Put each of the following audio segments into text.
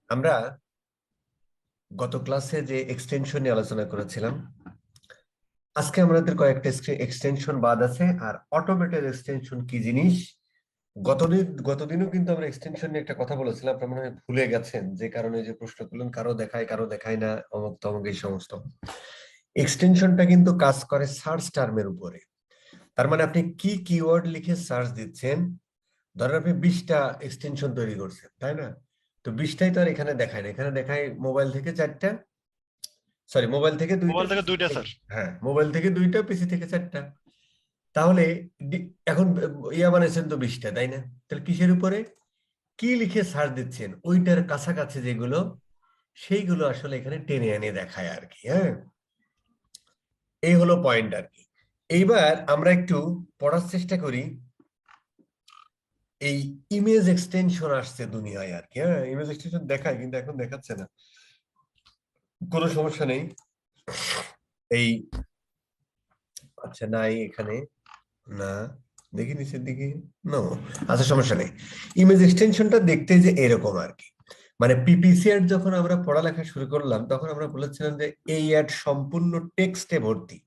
আমরা গত ক্লাসে যে এক্সটেনশন নিয়ে আলোচনা করেছিলাম, আজকে আমাদের কয়েকটা এক্সটেনশন বাদ আছে। আর অটোমেটেড এক্সটেনশন কি জিনিস, গতদিনও কিন্তু আমরা এক্সটেনশন নিয়ে একটা কথা বলেছিলাম, আপনারা মনে হয় ভুলে গেছেন, যে কারণে যে প্রশ্ন করলেন কারো দেখায় কারো দেখায় না, অমুক তমুক এই সমস্ত। এক্সটেনশনটা কিন্তু কাজ করে সার্চ টার্মের উপরে। তার মানে আপনি কি কিওয়ার্ড লিখে সার্চ দিচ্ছেন, ধরেন আপনি 20টা এক্সটেনশন তৈরি করছেন, তাই না? তো 20টাই তো আর এখানে দেখায় না, এখানে দেখায় মোবাইল থেকে 4টা, সরি মোবাইল থেকে 2টা, মোবাইল থেকে দুইটা স্যার। হ্যাঁ মোবাইল থেকে 2টা, পিসি থেকে 4টা। তাহলে এখন ইয়া বানাইছেন তো 20টা, তাই না? তাহলে কিসের উপরে কি লিখে সার্চ দিচ্ছেন, ওইটার কাছাকাছি যেগুলো সেইগুলো আসলে এখানে টেনে এনে দেখায় আর কি। হ্যাঁ, এই হলো পয়েন্ট আর কি। এইবার আমরা একটু পড়ার চেষ্টা করি। এই ইমেজ এক্সটেনশন আসছে দুনিয়ায় আর কি। হ্যাঁ, ইমেজ এক্সটেনশন দেখায় কিন্তু এখন দেখাচ্ছে না, কোনো সমস্যা নেই। এই আচ্ছা, নাই এখানে, না, দেখি নিচের দিকে, নো, আচ্ছা সমস্যা নেই। ইমেজ এক্সটেনশনটা দেখতে যে এরকম আর কি। মানে পিপিসি অ্যাড যখন আমরা পড়ালেখা শুরু করলাম তখন আমরা বলেছিলাম যে এই অ্যাড সম্পূর্ণ টেক্সটে ভর্তি,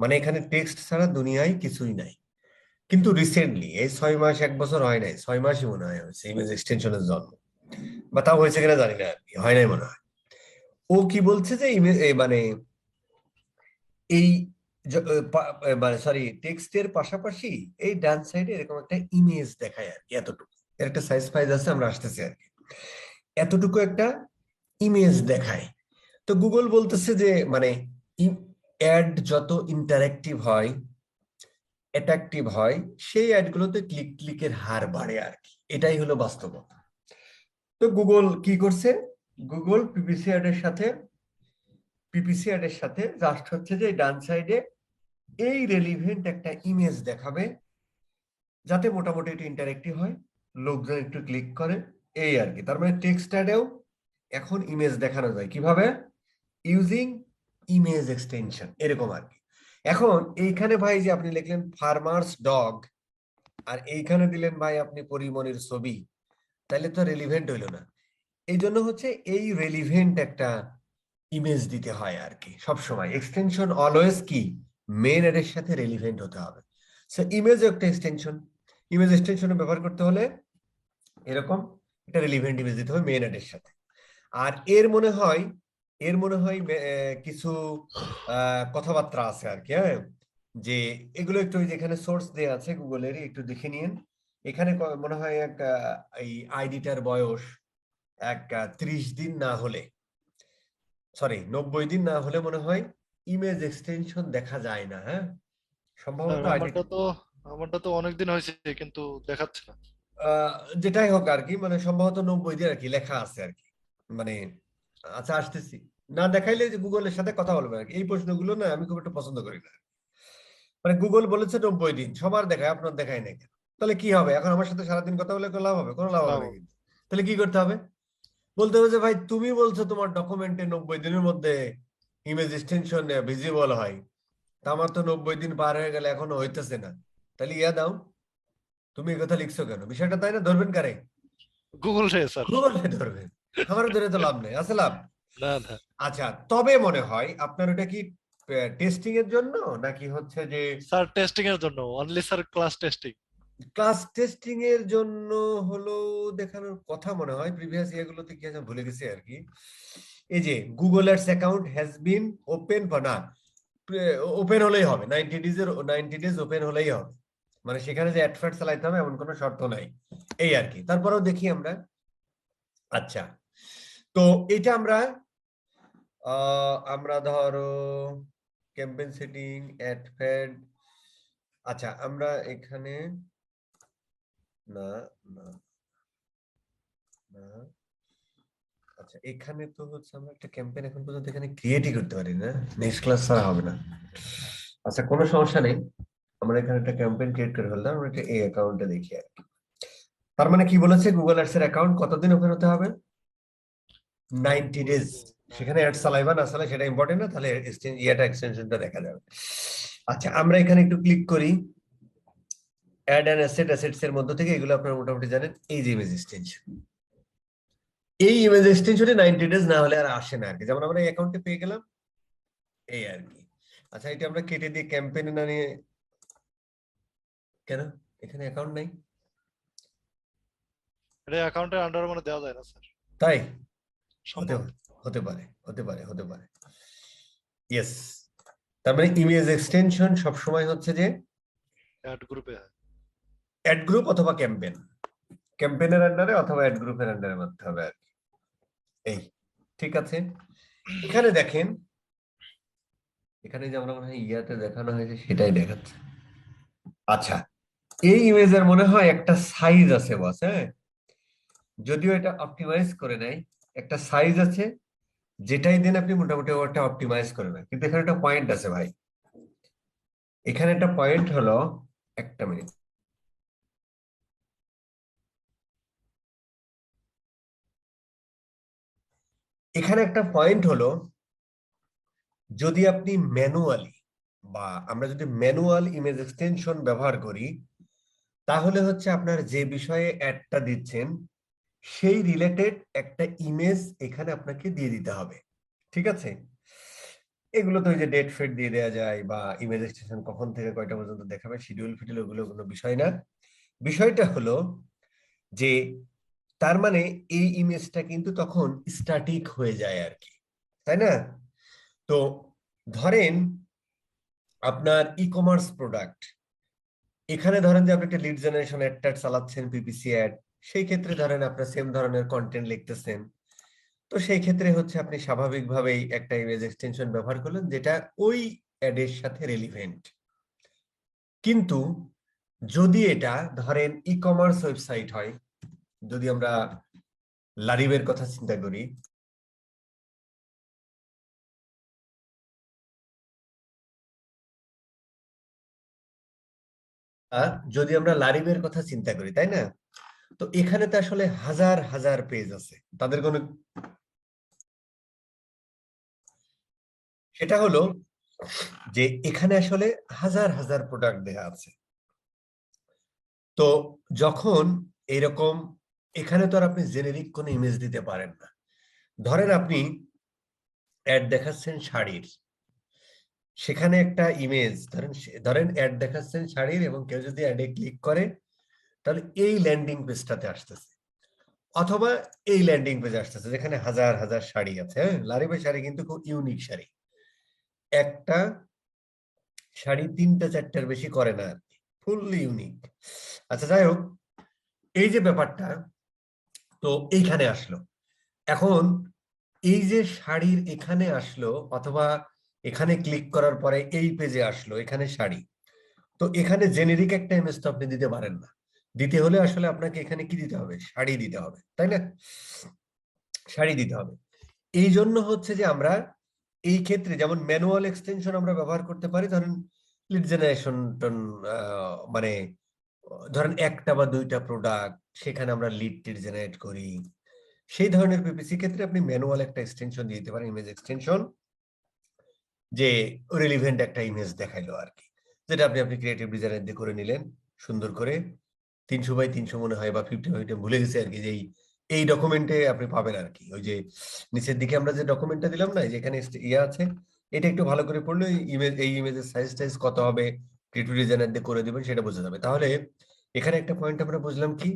মানে এখানে টেক্সট ছাড়া দুনিয়ায় কিছুই নাই। কিন্তু রিসেন্টলি এই 6 মাস 1 বছর হয় নাই, 6 মাসই মনে হয় হয়েছে ইমেজ এক্সটেনশনের জন্ম, বা তাও হয়েছে কিনা জানি না আর কি, হয় নাই মনে হয়। ও কি বলছে যে ইমেজ মানে এই মানে সরি টেক্সটের পাশাপাশি এই ডান সাইডে এরকম একটা ইমেজ দেখায় আর কি, এতটুকু এর একটা সাইজ ফাইজ আছে, আমরা আসতেছি আর কি। এতটুকু একটা ইমেজ দেখায়। তো গুগল বলতেছে যে মানে অ্যাড যত ইন্টারেক্টিভ হয়, অ্যাট্রাকটিভ হয়, সেই অ্যাডগুলোতে ক্লিকের হার বাড়ে আর কি, এটাই হলো বাস্তবতা। তো গুগল কি করছে, গুগল পিপিসি অ্যাডের সাথে জাস্ট হচ্ছে যে ডান সাইডে এই রেলিভেন্ট একটা ইমেজ দেখাবে, যাতে মোটামুটি একটু ইন্টারেক্টিভ হয়, লোকজন একটু ক্লিক করে, এই আর কি। তার মানে টেক্সট অ্যাডেও এখন ইমেজ দেখানো যায় কিভাবে, ইউজিং ইমেজ এক্সটেনশন, এরকম আর কি। এখন এইখানে ভাই যে আপনি লিখলেন ফার্মার্স ডগ, আর এইখানে দিলেন ভাই আপনি পরিমনির ছবি, তাহলে তো রেলিভেন্ট হইলো না। এই জন্য হচ্ছে এই রেলিভেন্ট একটা ইমেজ দিতে হয় আর কি। সবসময় এক্সটেনশন অলওয়েজ কি, মেন এর সাথে রেলিভেন্ট হতে হবে। সো ইমেজ একটা এক্সটেনশন, ইমেজ এক্সটেনশনে ব্যবহার করতে হলে এরকম একটা রিলিভেন্ট ইমেজ দিতে হবে মেন এর সাথে। আর এর মনে হয় কিছু কথাবার্তা আছে আর কি। হ্যাঁ, যে এগুলো একটু ওই যেখানে সোর্স দেয়া আছে গুগলেরই, একটু দেখে নিন। এখানে মনে হয় এক এই আইডিটার বয়স 30 দিন না হলে, সরি 90 দিন না হলে মনে হয় ইমেজ এক্সটেনশন দেখা যায় না। হ্যাঁ, স্যার সম্ভবত আইডি, আমারটা তো অনেকদিন হয়েছে কিন্তু দেখাচ্ছে না। আহ যেটাই হোক আর কি, মানে সম্ভবত 90 দিন আর কি লেখা আছে আর কি। মানে আচ্ছা আসতেছি, না দেখাইলে যে গুগলের সাথে কথা বলবে আর কি। এই প্রশ্নগুলো না আমি খুব একটা পছন্দ করি না। মানে গুগল বলেছে 90 দিন, সবার দেখায় আপনার দেখায় না কেন? তাহলে কি হবে? এখন আমার সাথে সারাদিন কথা বলে কোনো লাভ হবে? কোনো লাভ হবে লাভ না হবে। কিন্তু। তাহলে কি করতে হবে? বলতে হবে যে ভাই তুমি বলছো তোমার ডকুমেন্টে 90 দিনের মধ্যে ইমেজ এক্সটেনশন ভিজিবল হয়, তা আমার তো 90 দিন পার হয়ে গেলে এখনো হইতেছে না। তাহলে ইয়া দাও, তুমি এই কথা লিখছো কেন? বিষয়টা তাই না, ধরবেন কারে? গুগল রে স্যার। গুগলে ধরবেন, আমার ধরে তো লাভ নেই, আছে লাভ? না না আচ্ছা, তবে মনে হয় আপনার ওটা কি টেস্টিং এর জন্য, নাকি হচ্ছে যে স্যার, টেস্টিং এর জন্য only sir, class testing. Class testing এর জন্য হলো দেখানোর কথা মনে হয়। প্রিভিয়াস ইয়ারগুলোতে কি আছে ভুলে গেছি আর কি। এই যে Google ads account has been open for, না, ওপেন হলেই হবে, 90 ডেজ ওপেন হলেই হবে। মানে সেখানে যে অ্যাড ফ্যাড চালাইতে হবে এমন কোনো শর্ত নাই, এই আর কি। তারপরেও দেখি আমরা। আচ্ছা, তো এটা আমরা ধরো ক্যাম্পেইন সেটিং, অ্যাড ফ্যাড, আচ্ছা আমরা এখানে, না, না, না, আচ্ছা এখানে তো হচ্ছে আমরা একটা ক্যাম্পেইন এখন পর্যন্ত এখানে ক্রিয়েটই করতে পারি না, নেক্সট ক্লাস ছাড়া হবে না। আচ্ছা কোনো সমস্যা নেই, আমরা এখানে একটা ক্যাম্পেইন ক্রিয়েট করে ফেললাম, আমরা একটা এই অ্যাকাউন্টে দেখি আর কি। তার মানে কি বলেছে, গুগল অ্যাডস এর অ্যাকাউন্ট কতদিন ওপেন হতে হবে? 90 ডেজ। 90 সেখানে অ্যাড চালাইবা না চালাই সেটা ইম্পর্টেন্ট না, তাহলে এক্সটেনশনটা দেখা যাবে। আচ্ছা আমরা এখানে একটু ক্লিক করি, অ্যাড অ্যান্ড অ্যাসেটস এর মধ্যে থেকে এগুলো আপনারা মোটামুটি জানেন, এই যে ইমেজ এক্সটেনশন। এই ইমেজ এক্সটেনশনে 90 ডেজ না হলে আর আসে না আর কি, যেমন আমরা এই অ্যাকাউন্টে পেয়ে গেলাম এই আর কি। আচ্ছা, এটা আমরা কেটে দিয়ে ক্যাম্পেইনে না নিয়ে, কেন এখানে অ্যাকাউন্ট নাই? এটা অ্যাকাউন্টের আন্ডার মানে দেওয়া যায় না স্যার, তাই হতে সম্ভব। হতে পারে, হতে পারে। ইয়েস, তার মানে ইমেজ এক্সটেনশন সবসময় হচ্ছে যে অ্যাড গ্রুপে। অ্যাড গ্রুপ অথবা ক্যাম্পেইনের আন্ডারে অথবা অ্যাড গ্রুপের আন্ডারে মারতে হবে আর কি। এই ঠিক আছে। এখানে দেখেন, এখানে যে আমরা মনে হয় ইয়াতে দেখানো হয়েছে সেটাই দেখাচ্ছে। আচ্ছা, এই ইমেজের মনে হয় একটা সাইজ আছে বস, হ্যাঁ, যদিও এটা অপটিমাইজ করে নাই, একটা সাইজ আছে যেটাই দিন আপনি মোটামুটি ওটা অপটিমাইজ করে নেন, কিন্তু এখানে একটা পয়েন্ট আছে ভাই। এখানে একটা পয়েন্ট হলো, একটা মিনিট, এখানে একটা পয়েন্ট হলো, যদি আপনি ম্যানুয়ালি বা আমরা যদি ম্যানুয়াল ইমেজ এক্সটেনশন ব্যবহার করি, তাহলে হচ্ছে আপনার যে বিষয়ে অ্যাডটা দিচ্ছেন সেই রিলেটেড একটা ইমেজ এখানে আপনাকে দিয়ে দিতে হবে, ঠিক আছে? এগুলো তো ওই যে ডেট ফেট দিয়ে দেওয়া যায়, বা ইমেজ এক্সটেনশন কখন থেকে কয়টা পর্যন্ত দেখাবে, শিডিউল ফিডিউল, ওগুলো কোনো বিষয় না। বিষয়টা হলো যে তার মানে এই ইমেজটা কিন্তু তখন স্ট্যাটিক হয়ে যায় আর কি, তাই না? তো ধরেন আপনার ই কমার্স প্রোডাক্ট, এখানে ধরেন যে আপনি একটা লিড জেনারেশন অ্যাড চালাচ্ছেন, পিপিসি অ্যাড, সেই ক্ষেত্রে ধরেন আপনার সেম ধরনের কন্টেন্ট লিখতেছেন, তো সেই ক্ষেত্রে হচ্ছে আপনি স্বাভাবিকভাবেই একটা ইমেজ এক্সটেনশন ব্যবহার করলেন যেটা ওই অ্যাডের সাথে রেলিভেন্ট। কিন্তু যদি এটা ধরেন ই কমার্স ওয়েবসাইট হয়, যদি আমরা লারিবের কথা চিন্তা করি, যদি আমরা লারিবের কথা চিন্তা করি, তাই না? তো এখানে তো আসলে হাজার হাজার পেজ আছে, তাদের কোনো, সেটা হলো যে এখানে আসলে হাজার হাজার প্রোডাক্ট দেয়া আছে। তো যখন এরকম, এখানে তো আর আপনি জেনেরিক কোনো ইমেজ দিতে পারেন না। ধরেন আপনি অ্যাড দেখাচ্ছেন শাড়ির, সেখানে একটা ইমেজ ধরেন, ধরেন অ্যাড দেখাচ্ছেন শাড়ির, এবং কেউ যদি অ্যাডে ক্লিক করে তাহলে এই ল্যান্ডিং পেজটাতে আসতেছে, অথবা এই ল্যান্ডিং পেজ আসতেছে যেখানে হাজার হাজার শাড়ি আছে। হ্যাঁ, লারিবের শাড়ি কিন্তু খুব ইউনিক শাড়ি, একটা শাড়ি তিনটা চারটার বেশি করে না আর কি, ফুললি ইউনিক। আচ্ছা, যাই হোক, এই যে ব্যাপারটা, তো এইখানে আসলো, এখন এই যে শাড়ির এখানে আসলো, অথবা এখানে ক্লিক করার পরে এই পেজে আসলো, এখানে শাড়ি, তো এখানে জেনেরিক একটা ইমেজ তো আপনি দিতে পারেন না। দিতে হলে আসলে আপনাকে এখানে কি দিতে হবে, শাড়ি দিতে হবে, তাই না? শাড়ি দিতে হবে। এই জন্য হচ্ছে যে আমরা এই ক্ষেত্রে যেমন ম্যানুয়াল এক্সটেনশন আমরা ব্যবহার করতে পারি, ধরেন লিড জেনারেশন, মানে ধরেন একটা বা দুইটা প্রোডাক্ট, সেখানে আমরা লিড টিড জেনারেট করি, সেই ধরনের পিপিসি ক্ষেত্রে আপনি ম্যানুয়াল একটা এক্সটেনশন দিয়ে দিতে পারেন, ইমেজ এক্সটেনশন, যে রিলিভেন্ট একটা ইমেজ দেখাইলো আর কি, যেটা আপনি আপনি ক্রিয়েটিভ ডিজাইনার দিয়ে করে নিলেন সুন্দর করে, 300 বাই 300 মনে হয়, বা 50 বাই 50, ভুলে গেছি আর কি, যে এই ডকুমেন্টে আপনি পাবেন আর কি। ওই যে নিচের দিকে আমরা যে ডকুমেন্টটা দিলাম না, যেখানে ইয়ে আছে, এটা একটু ভালো করে পড়লে ইমেজ, এই ইমেজের সাইজ টাইজ কত হবে, ক্রিয়েটিভ ডিজাইনার দিয়ে করে দিবেন, সেটা বোঝা যাবে। তাহলে এখানে একটা পয়েন্ট আমরা বুঝলাম কি,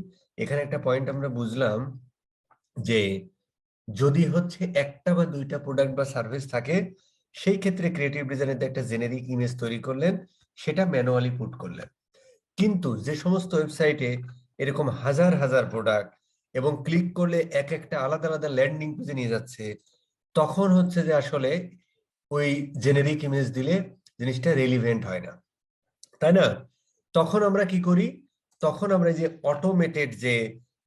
এখানে একটা পয়েন্ট আমরা বুঝলাম যে যদি হচ্ছে একটা বা দুইটা প্রোডাক্ট বা সার্ভিস থাকে, সেই ক্ষেত্রে ক্রিয়েটিভ ডিজাইনের একটা জেনেরিক ইমেজ তৈরি করলেন, সেটা ম্যানুয়ালি পুট করলেন। কিন্তু যে সমস্ত ওয়েবসাইটে এরকম হাজার হাজার প্রোডাক্ট, এবং ক্লিক করলে এক একটা আলাদা আলাদা ল্যান্ডিং পেজে নিয়ে যাচ্ছে, তখন হচ্ছে যে আসলে ওই জেনেরিক ইমেজ দিলে জিনিসটা রেলিভেন্ট হয় না, তাই না? তখন আমরা কি করি, তখন আমরা যে অটোমেটেড যে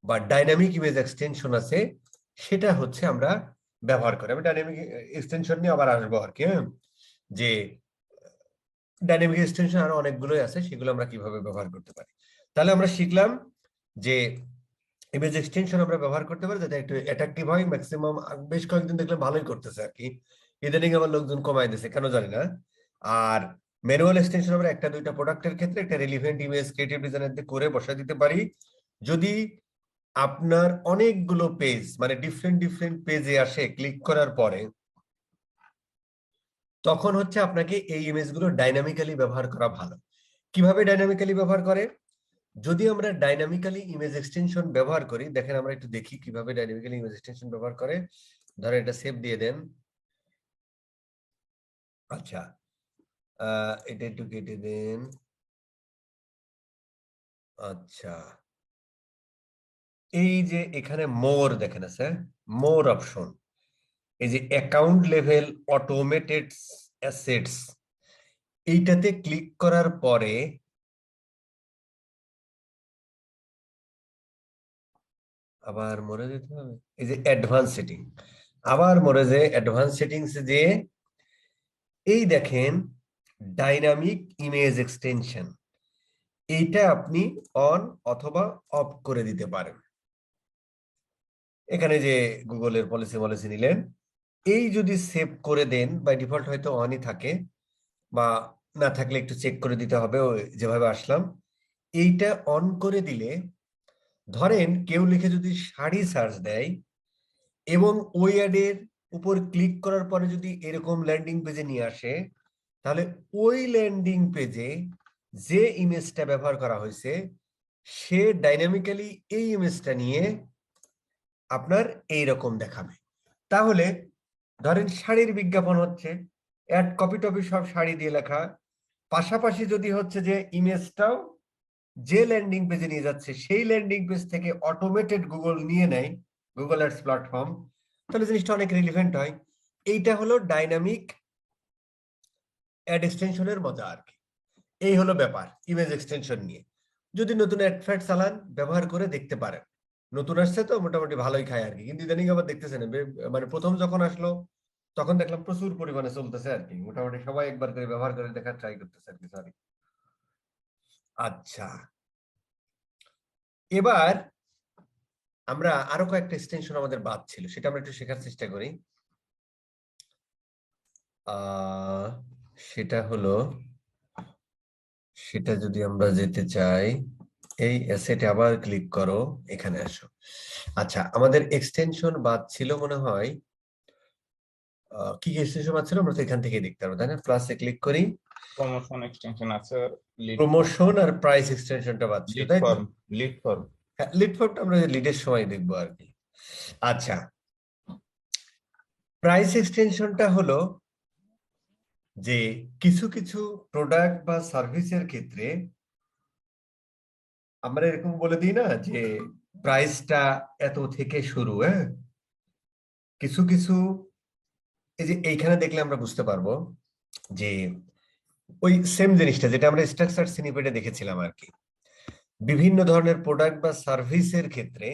বা ডাইনামিক ইমেজ এক্সটেনশন আছে, সেটা হচ্ছে আমরা ব্যবহার করি। আমি ডাইনামিক এক্সটেনশন নিয়ে আবার আসবো আর কি, হ্যাঁ, যে ডাইনামিক এক্সটেনশন আরো অনেকগুলোই আছে, সেগুলো আমরা কিভাবে ব্যবহার করতে পারি। তাহলে আমরা শিখলাম যে ইমেজ এক্সটেনশন আমরা ব্যবহার করতে পারি যাতে একটু অ্যাট্রাকটিভ হয়। ম্যাক্সিমাম বেশ কয়েকদিন দেখলাম ভালোই করতেছে আর কি, ইদানিং আমার লোকজন কমাই দিয়েছে কেন জানি না। আর ম্যানুয়াল এক্সটেনশন আমরা একটা দুইটা প্রোডাক্টের ক্ষেত্রে একটা রেলিভেন্ট ইমেজ ক্রিয়েটিভ ডিজাইনার দিয়ে করে বসা দিতে পারি। যদি আপনার অনেকগুলো পেজ মানে ডিফারেন্ট ডিফারেন্ট পেজে আসে ক্লিক করার পরে তখন হচ্ছে আপনাকে এই ইমেজগুলো ডাইনামিক্যালি ব্যবহার করা ভালো। কিভাবে ডাইনামিক্যালি ব্যবহার করে? যদি আমরা ডাইনামিক্যালি ইমেজ এক্সটেনশন ব্যবহার করি, দেখেন আমরা একটু দেখি কিভাবে ডাইনামিক্যালি ইমেজ এক্সটেনশন ব্যবহার করে। ধরেন এটা সেভ দিয়ে দেন। আচ্ছা, এটা একটু কেটে দেন। আচ্ছা, এই যে এখানে মোর দেখেন আছে, মোর অপশন, এই যে অ্যাকাউন্ট লেভেল অটোমেটেড অ্যাসেটস, এইটাতে ক্লিক করার পরে আবার মোরে যেতে হবে, এই যে অ্যাডভান্স সেটিং, আবার মোরে যে অ্যাডভান্স সেটিংস যে এই দেখেন ডাইনামিক ইমেজ এক্সটেনশন, এইটা আপনি অন অথবা অফ করে দিতে পারেন। এখানে যে গুগলের পলিসি পলিসি নিলেন, এই যদি সেভ করে দেন, বাই ডিফল্ট হয়তো অনই থাকে বা না থাকলে একটু চেক করে দিতে হবে। যেভাবে আসলাম এইটা অন করে দিলে, ধরেন কেউ লিখে যদি শাড়ি সার্চ দেয় এবং ওই অ্যাডের উপর ক্লিক করার পরে যদি এরকম ল্যান্ডিং পেজে নিয়ে আসে, তাহলে ওই ল্যান্ডিং পেজে যে ইমেজটা ব্যবহার করা হয়েছে সে ডাইনামিক্যালি এই ইমেজটা নিয়ে আপনার এই রকম দেখাবে। তাহলে ধরেন শাড়ির বিজ্ঞাপন হচ্ছে, অ্যাড কপি টপি সব শাড়ি দিয়ে লেখা, পাশাপাশি যদি হচ্ছে যে ইমেজটাও যে ল্যান্ডিং পেজে নিয়ে যাচ্ছে সেই ল্যান্ডিং পেজ থেকে অটোমেটেড গুগল নিয়ে নেয়, গুগল অ্যাডস প্ল্যাটফর্ম, তাহলে জিনিসটা অনেক রিলিভেন্ট হয়। এইটা হলো ডাইনামিক অ্যাড এক্সটেনশনের মজা আর কি। এই হলো ব্যাপার ইমেজ এক্সটেনশন নিয়ে। যদি নতুন অ্যাড ফ্যাড চালান, ব্যবহার করে দেখতে পারেন। নতুন আসছে তো মোটামুটি ভালোই খায় আর কি, কিন্তু ইদানিং আবার দেখতেছেন মানে প্রথম যখন আসলো তখন দেখলাম প্রচুর পরিমাণে চলতেছে আর কি, মোটামুটি সবাই একবার করে ব্যবহার করে দেখার ট্রাই করতেছে আর কি। সরি। আচ্ছা, এবার আমরা আরো কয়েকটা এক্সটেনশন আমাদের বাদ ছিল, সেটা আমরা একটু শেখার চেষ্টা করি। সেটা হলো, সেটা যদি আমরা যেতে চাই, এই অ্যাসেটে আবার ক্লিক করো, এখানে আসো। আচ্ছা, আমাদের এক্সটেনশন বাদ ছিল মনে হয়, কি এক্সটেনশন বাদ ছিল আমরা তো এখান থেকে দেখতে পারবো, তাই না? প্লাসে ক্লিক করি, প্রমোশন এক্সটেনশন আছে, প্রমোশন আর প্রাইস এক্সটেনশনটা বাদ ছিল, লিড তাই তো? Form, lead form. হ্যাঁ, লিড ফর্মটা আমরা লিডের সময় দেখবো আর কি। আচ্ছা, প্রাইস এক্সটেনশনটা হলো যে কিছু কিছু প্রোডাক্ট বা সার্ভিসের ক্ষেত্রে আমরা এরকম বলে দিই না যে প্রাইসটা এত থেকে শুরু, হ্যাঁ? কিছু কিছু, এই যে এইখানে দেখলে আমরা বুঝতে পারবো যে ওই সেম জিনিসটা যেটা আমরা স্ট্রাকচার স্নিপেটে দেখেছিলাম আর কি। বিভিন্ন ধরনের প্রোডাক্ট বা সার্ভিসের ক্ষেত্রে,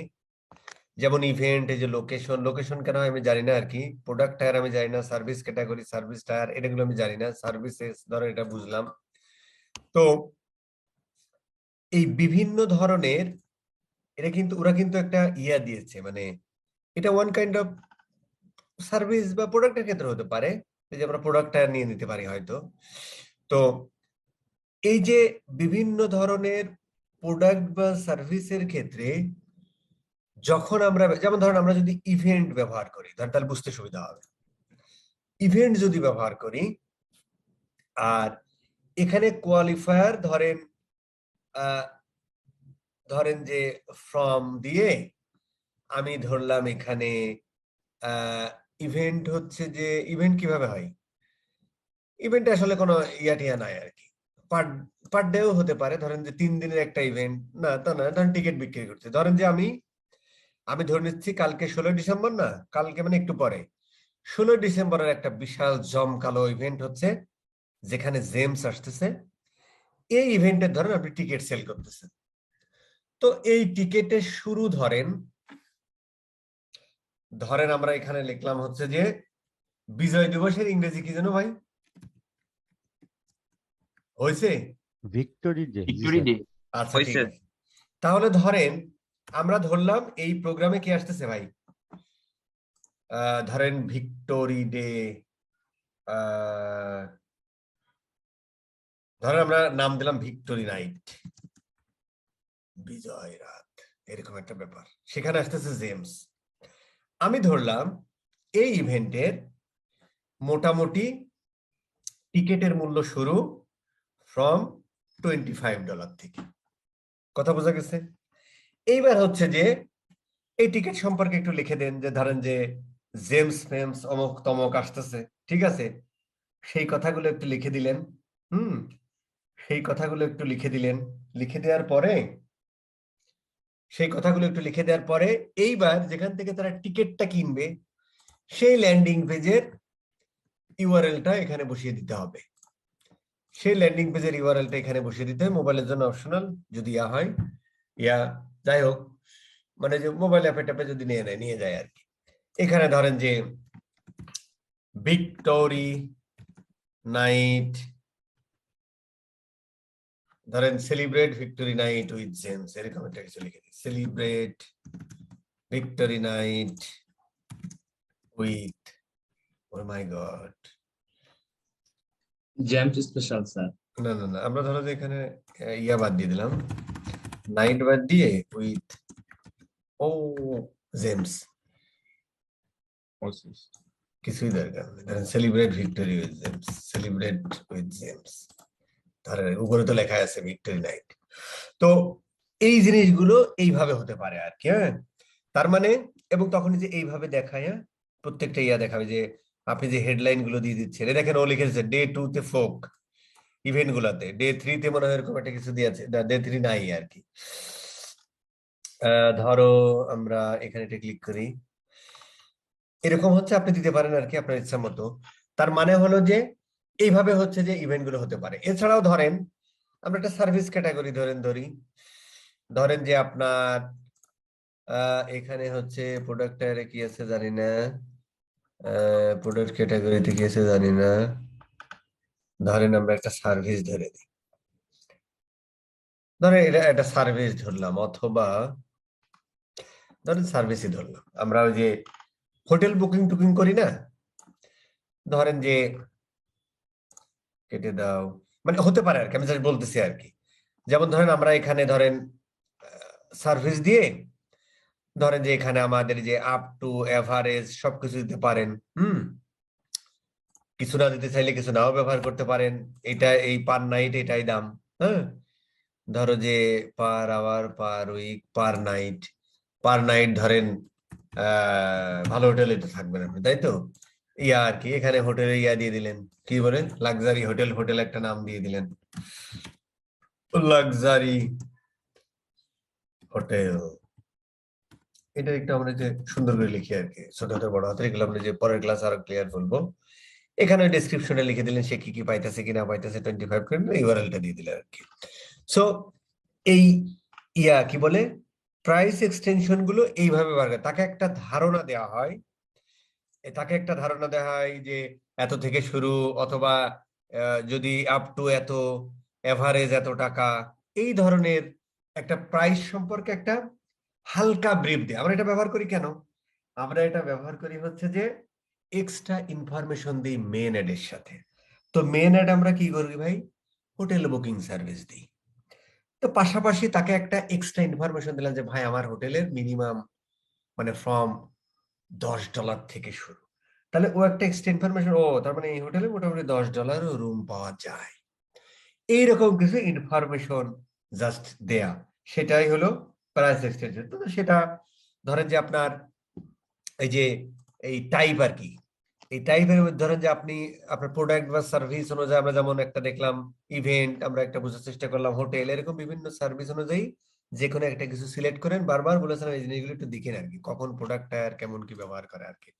যেমন ইভেন্ট, এই যে লোকেশন, লোকেশন কেন হয় আমি জানি না আর কি, প্রোডাক্ট টায়ার আমি জানি না, সার্ভিস ক্যাটাগরি, সার্ভিস টায়ার, এটাগুলো আমি জানি না, সার্ভিসেস ধরো এটা বুঝলাম। তো এই বিভিন্ন ধরনের, এটা কিন্তু ওরা কিন্তু একটা ইয়া দিয়েছে, মানে এটা ওয়ান কাইন্ড অফ সার্ভিস বা প্রোডাক্টের ক্ষেত্রে হতে পারে, এই যে আমরা প্রোডাক্টটা নিয়ে নিতে পারি হয়তো। তো এই যে বিভিন্ন ধরনের প্রোডাক্ট বা সার্ভিসের ক্ষেত্রে যখন আমরা, যেমন ধরেন আমরা যদি ইভেন্ট ব্যবহার করি, ধরেন তাহলে বুঝতে সুবিধা হবে। ইভেন্ট যদি ব্যবহার করি আর এখানে কোয়ালিফায়ার ধরেন, ধরেন যে ফ্রম দিয়ে আমি ধরলাম এখানে ইভেন্ট হচ্ছে যে, ইভেন্ট কিভাবে হয়, ইভেন্টে আসলে কোনো ইয়াটিয়া নাই আর কি, পার পার ডেও হতে পারে, ধরেন যে 3 দিনের একটা ইভেন্ট, না তা না, ধরেন টিকিট বিক্রি করছে, ধরেন যে আমি আমি ধরে নিচ্ছি কালকে 16 ডিসেম্বর, না কালকে মানে একটু পরে 16 ডিসেম্বরের একটা বিশাল জমকালো ইভেন্ট হচ্ছে যেখানে জেমস আসতেছে। এই ইভেন্টের ধরেন আপনি টিকিট সেল করতেছেন, তো এই টিকিটের শুরু ধরেন, ধরেন আমরা এখানে লিখলাম হচ্ছে যে বিজয় দিবসের ইংরেজি কি যেন ভাই হয়েছে? Victory day. ভিক্টোরি ডে আচ্ছা ঠিক হয়েছে। আছে, তাহলে ধরেন আমরা ধরলাম এই প্রোগ্রামে কি আসতেছে ভাই, ধরেন ভিক্টোরি ডে, ধরেন আমরা নাম দিলাম ভিক্টোরি নাইট, বিজয় রাত, এরকম একটা ব্যাপার, সেখানে আসতেছে জেমস। আমি ধরলাম এই ইভেন্টের মোটামুটি টিকেটের মূল্য শুরু ফ্রম $25 থেকে। কথা বোঝা গেছে? এইবার হচ্ছে যে এই টিকিট সম্পর্কে একটু লিখে দেন, যে ধরেন যে জেমস ফেমস অমুক তমক আসতেছে, ঠিক আছে, সেই কথাগুলো একটু লিখে দিলেন। সেই কথাগুলো একটু লিখে দিলেন। লিখে দেওয়ার পরে এইবার যেখান থেকে তারা টিকিটটা কিনবে সেই ল্যান্ডিং পেজের ইউআরএলটা এখানে বসিয়ে দিতে হবে। সেই ল্যান্ডিং পেজের ইউআরএলটা এখানে বসিয়ে দিতে হয়। মোবাইলের জন্য অপশনাল, যদি হয় যাই হোক, মানে যে মোবাইল অ্যাপে ট্যাপে যদি নিয়ে যায় আর কি। এখানে ধরেন যে ভিক্টোরি নাইট, ধরেন celebrate victory night with James, এরকম একটা কিছু লিখে দিই, celebrate victory night with, oh my god, James special sir. না না না, আমরা ধরো যে এখানে বাদ দিয়ে দিলাম, নাইট বাদ দিয়ে উইথ জেমস, কিছুই দরকার নেই। ধরেন celebrate victory with James, celebrate with James, ধরেন উপরে তো লেখা আছে ভিক্টোরি নাইট। তো এই জিনিসগুলো এইভাবে হতে পারে আর কি। হ্যাঁ, তার মানে, এবং তখন যে এইভাবে দেখায় প্রত্যেকটা দেখাবে যে আপনি যে হেডলাইন গুলো দিয়ে দিচ্ছেন, দেখেন ও লিখেছে ডে 2 তে ফোক ইভেন্ট গুলাতে, ডে 3 তে মনে হয় এরকম একটা কিছু দিয়েছে, ডে 3 নাই আর কি। ধরো আমরা এখানে এটা ক্লিক করি, এরকম হচ্ছে আপনি দিতে পারেন আর কি আপনার ইচ্ছা মতো। তার মানে হলো যে এইভাবে হচ্ছে যে ইভেন্ট গুলো হতে পারে। এছাড়াও ধরেন আমরা একটা সার্ভিস ক্যাটাগরি ধরেন যে আপনার এখানে হচ্ছে প্রোডাক্ট কি আছে জানি না, প্রোডাক্ট ক্যাটাগরিতে কি আছে জানি না, ধরেন আমরা একটা সার্ভিস ধরে দিই, ধরেন এটা একটা সার্ভিস ধরলাম, অথবা ধরেন সার্ভিসই ধরলাম। আমরা ওই যে হোটেল বুকিং টুকিং করি না, ধরেন যে কেটে দাও, মানে হতে পারে আর কি, আমি জাস্ট বলতেছি আর কি। যেমন ধরেন আমরা এখানে ধরেন সার্ভিস দিয়ে ধরেন যে এখানে আমাদের যে আপ টু এভারেজ সবকিছু দিতে পারেন। কিছু না দিতে চাইলে কিছু নাও ব্যবহার করতে পারেন। এটা এই পার নাইট এটাই দাম। হ্যাঁ, ধরো যে per hour, per week, per night ধরেন ভালো হোটেলে তো থাকবেন আপনি, তাই তো আর কি। এখানে হোটেলে দিয়ে দিলেন, কি বলেন, লাক্সারি হোটেল একটা নাম দিয়ে দিলেন, লাক্সারি হোটেল। এটা একটু আমরা যে সুন্দর করে লিখি আর কি, ছোট হাতে বড় হাতে, এগুলো আমরা যে পরের ক্লাস আরো ক্লিয়ার বলবো। এখানে ডেসক্রিপশনে লিখে দিলেন সে কি কি পাইতেছে কি না পাইতেছে, 25 করে ইউআরএলটা দিয়ে দিলেন আর কি। সো এই কি বলে, প্রাইস এক্সটেনশন গুলো এইভাবে বার করে তাকে একটা ধারণা দেওয়া হয়, যে এত থেকে শুরু, অথবা যদি আপ টু এত, এভারেজ এত টাকা, এই ধরনের একটা প্রাইস সম্পর্কে একটা হালকা ব্রিফ দেয়। আমরা এটা ব্যবহার করি কেন? আমরা এটা ব্যবহার করি হচ্ছে যে এক্সট্রা ইনফরমেশন দিই মেন অ্যাডের সাথে। তো মেন অ্যাড আমরা কি করি ভাই, হোটেল বুকিং সার্ভিস দিই। তো পাশাপাশি তাকে একটা এক্সট্রা ইনফরমেশন দিলাম যে ভাই আমার হোটেলের মিনিমাম মানে ফ্রম $10 থেকে শুরু। তাহলে ও একটা এক্সট্রা ইনফরমেশন, তার মানে এই হোটেলে মোটামুটি $10 রুম পাওয়া যায়, এইরকম কিছু ইনফরমেশন জাস্ট দেয়া, সেটাই হলো প্রাইস এক্সটেনশন। তো সেটা ধরেন যে আপনার এই যে এই টাইপ আর কি, এই টাইপের ধরেন যে আপনি আপনার প্রোডাক্ট বা সার্ভিস অনুযায়ী, আমরা যেমন একটা দেখলাম ইভেন্ট, আমরা একটা বোঝার চেষ্টা করলাম হোটেল, এরকম বিভিন্ন সার্ভিস অনুযায়ী যে কোনো একটা কিছু সিলেক্ট করেন। বারবার বলেছিলাম এই জিনিসগুলো একটু দেখেন আর কি, কখন প্রোডাক্টটা আর কেমন কি ব্যবহার করে আর কি।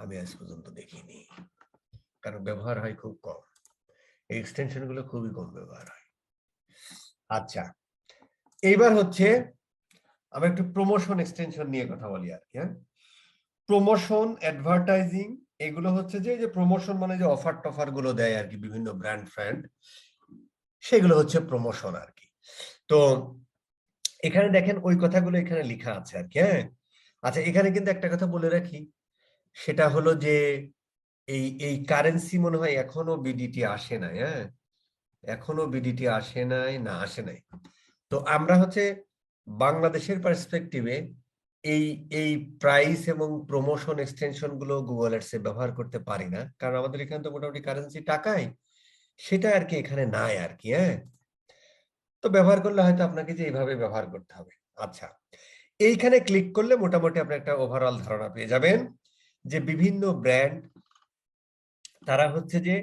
আমি আজ পর্যন্ত দেখিনি, কারণ ব্যবহার হয় খুব কম, এই এক্সটেনশন গুলো খুবই কম ব্যবহার হয়। আচ্ছা, এইবার হচ্ছে আমরা একটু প্রমোশন এক্সটেনশন নিয়ে কথা বলি আর কি। হ্যাঁ, প্রমোশন, অ্যাডভার্টাইজিং, এগুলো হচ্ছে যে প্রমোশন মানে যে অফার টফার গুলো দেয় আর কি বিভিন্ন ব্র্যান্ড, সেগুলো হচ্ছে প্রমোশন আর কি। তো এখানে দেখেন ওই কথাগুলো এখানে লেখা আছে আর কি। হ্যাঁ, আচ্ছা, এখানে কিন্তু একটা কথা বলে রাখি, সেটা হলো যে এই কারেন্সি মনে হয় এখনো বিডিটি আসে নাই। হ্যাঁ, এখনো বিডিটি আসে নাই, তো আমরা হচ্ছে বাংলাদেশের পার্সপেক্টিভে এই এই প্রাইস এবং প্রমোশন এক্সটেনশন গুলো গুগল অ্যাডসে ব্যবহার করতে পারি না, কারণ আমাদের এখানে তো মোটামুটি কারেন্সি টাকাই, সেটা আর কি এখানে নাই আর কি। হ্যাঁ, তো ব্যবহার করলে হয়তো আপনাকে যে এইভাবে ব্যবহার করতে হবে। আচ্ছা, এইখানে ক্লিক করলে মোটামুটি আপনি একটা ওভারঅল ধারণা পেয়ে যাবেন যে বিভিন্ন ব্র্যান্ড তারা হচ্ছে যে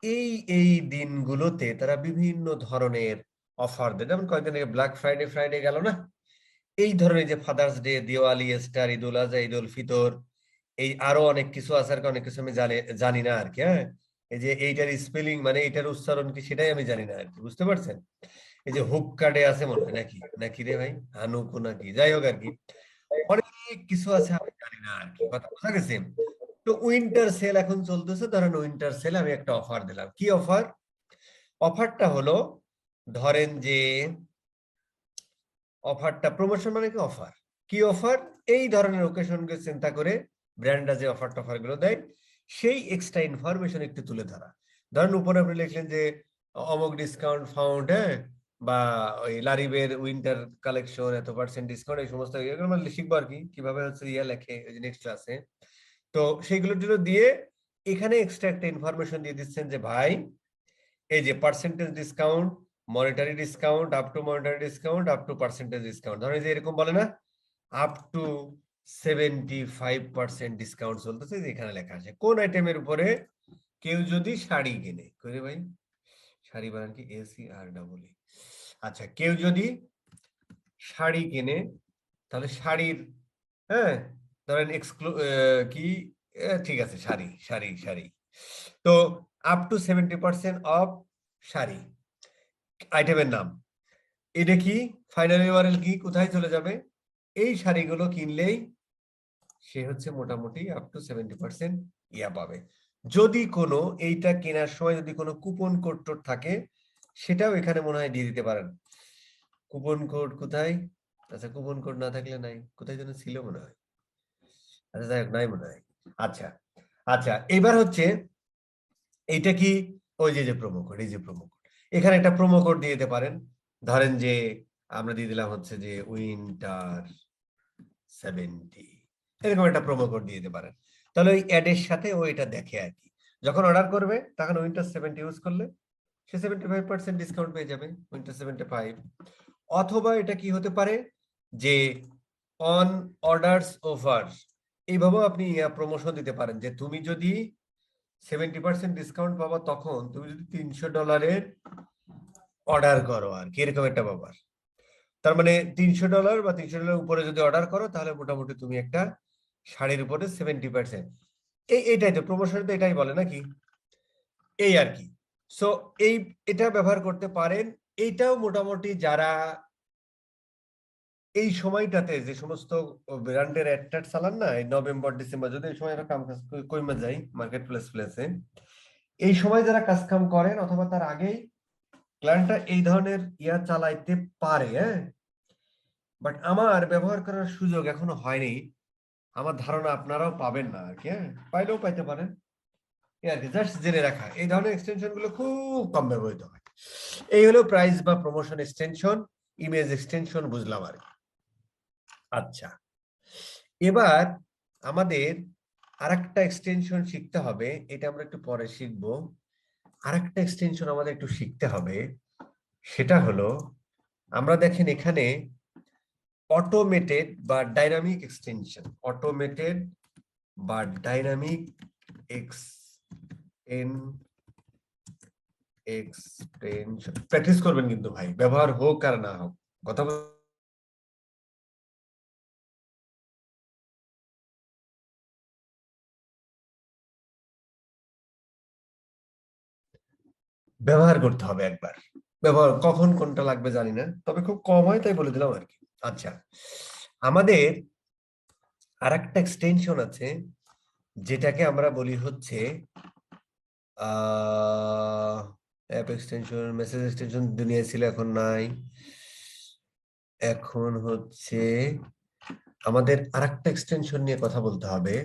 এই এই দিনগুলোতে তারা বিভিন্ন ধরনের অফার দেয়। যেমন কয়েকদিন আগে ব্ল্যাক ফ্রাইডে গেল না, এই ধরনের যে Father's Day, Diwali, Easter, Eid ul Azha, Eid ul Fitr, এই আরো অনেক কিছু আছে আর কি, অনেক কিছু আমি জানি না আর কি। হ্যাঁ, এই যে এইটার স্পেলিং মানে এইটার উচ্চারণ কি সেটাই আমি জানি না আর কি, বুঝতে পারছেন? এই যে হুক কার্ডে আছে মনে হয় নাকি নাকি রে ভাই, হানুকু নাকি, যাই হোক আর কি, অনেক কিছু আছে আমি জানি না আর কি, কথা বোঝা গেছে? তো উইন্টার সেল এখন চলতেছে, ধরেন উইন্টার সেল আমি একটা অফার দিলাম। কি অফার? অফারটা হলো ধরেন যে অফারটা প্রমোশন মানে কি অফার, কি অফার? এই ধরনের ওকেশনকে চিন্তা করে ব্র্যান্ডরা যে অফার টফার গুলো দেয় সেই এক্সট্রা ইনফরমেশন একটু তুলে ধরা। ধরেন উপরে আপনি লিখলেন যে অমুক ডিসকাউন্ট ফাউন্ড, হ্যাঁ, বা ওই লারিবের উইন্টার কালেকশন এত পার্সেন্ট ডিসকাউন্ট, এই সমস্ত এগুলো মানে শিখবো আর কি কিভাবে হচ্ছে লেখে ওই যে নেক্সট ক্লাসে। তো সেইগুলো দিয়ে এখানে এক্সট্রা একটা ইনফরমেশন দিয়ে দিচ্ছেন যে ভাই এই যে percentage discount, monetary discount, up to monetary discount, up to percentage discount, ধরেন যে এরকম বলে না আপ টু 75% ডিসকাউন্ট চলতেছে, এখানে লেখা আছে কোন আইটেমের উপরে কেউ যদি শাড়ি কেনে, করে ভাই শাড়ি বানান কি ACR আচ্ছা, কেউ যদি শাড়ি কেনে তাহলে শাড়ির, হ্যাঁ, ধরেন কি ঠিক আছে, শাড়ি শাড়ি শাড়ি, তো আপ টু 70% অফ শাড়ি আইটেমের নাম, এটা কি ফাইনাল ইউআরএল কি কোথায় চলে যাবে? এই শাড়িগুলো কিনলেই সে হচ্ছে মোটামুটি আপ টু 70% ইয়া পাবে। যদি কোনো এইটা কেনার সময় যদি কোনো কুপন কোড টোড থাকে সেটাও এখানে মনে হয় দিয়ে দিতে পারেন। কুপন কোড কোথায়? আচ্ছা, কুপন কোড না থাকলে নাই, কোথায় যেন ছিল মনে হয়, আচ্ছা যাই হোক, নাই মনে হয়। আচ্ছা আচ্ছা, এবার হচ্ছে এইটা কি ওই যে প্রোমো কোড, এই যে প্রোমো কোড, এখানে একটা প্রোমো কোড দিয়ে দিতে পারেন। ধরেন যে আমরা দিয়ে দিলাম হচ্ছে যে উইন্টার 70, এরকম একটা প্রোমো কোড দিয়ে দিতে পারেন। তাহলে ওই অ্যাডের সাথে ও এটা দেখে আর কি, যখন অর্ডার করবে তখন উইন্টার 70 ইউজ করলে সে 75% ডিসকাউন্ট পেয়ে যাবে, উইন্টার 75। অথবা এটা কি হতে পারে যে অন অর্ডারস অফার, এইভাবেও আপনি প্রমোশন দিতে পারেন যে তুমি যদি 70% ডিসকাউন্ট পাবা তখন তুমি যদি $300 অর্ডার করো আর কি, এরকম একটা ব্যাপার। তার মানে $300 বা $300 উপরে যদি অর্ডার করো তাহলে মোটামুটি তুমি একটা শাড়ির উপরে 70%, এইটাই তো প্রমোশন, তো এটাই বলে নাকি, এই আর কি। সো এটা ব্যবহার করতে পারেন। এইটাও মোটামুটি যারা এই সময়টাতে যে সমস্ত ব্র্যান্ডের অ্যাড চালান না, এই নভেম্বর ডিসেম্বর, যদি এই সময় কাম কাজ কইমা যায় মার্কেট প্লেসে, এই সময় যারা কাজ কাম করেন অথবা তার আগেই ক্লায়েন্টটা এই ধরনের ইয়া চালাইতে পারে। হ্যাঁ, বাট আমার ব্যবহার করার সুযোগ এখনো হয়নি, আমার ধারণা আপনারাও পাবেন না আর কি। হ্যাঁ, পাইলেও পাইতে পারেন, আর কি জাস্ট জেনে রাখা, এই ধরনের এক্সটেনশন গুলো খুব কম ব্যবহৃত হয়। এই হলো প্রাইস বা প্রমোশন এক্সটেনশন, ইমেজ এক্সটেনশন বুঝলাম আর কি। আচ্ছা, এবার আমাদের আরেকটা এক্সটেনশন শিখতে হবে, এটা আমরা একটু পরে শিখবো। আরেকটা এক্সটেনশন আমাদের একটু শিখতে হবে, সেটা হলো আমরা দেখেন এখানে অটোমেটেড বা ডাইনামিক এক্সটেনশন, অটোমেটেড বা ডাইনামিক এক্সটেনশন প্র্যাকটিস করবেন কিন্তু ভাই, ব্যবহার হোক আর না হোক, কথা ব্যবহার করতে হবে একবার। ব্যবহার কখন কোনটা লাগবে জানি না, তবে খুব কম হয় তাই বলে দিলাম আর কি। আচ্ছা, আমাদের আরেকটা এক্সটেনশন আছে যেটাকে আমরা বলি হচ্ছে অ্যাপ এক্সটেনশন, মেসেজ এক্সটেনশন দুনিয়ায় ছিল, এখন নাই। এখন হচ্ছে আমাদের আরেকটা এক্সটেনশন নিয়ে কথা বলতে হবে,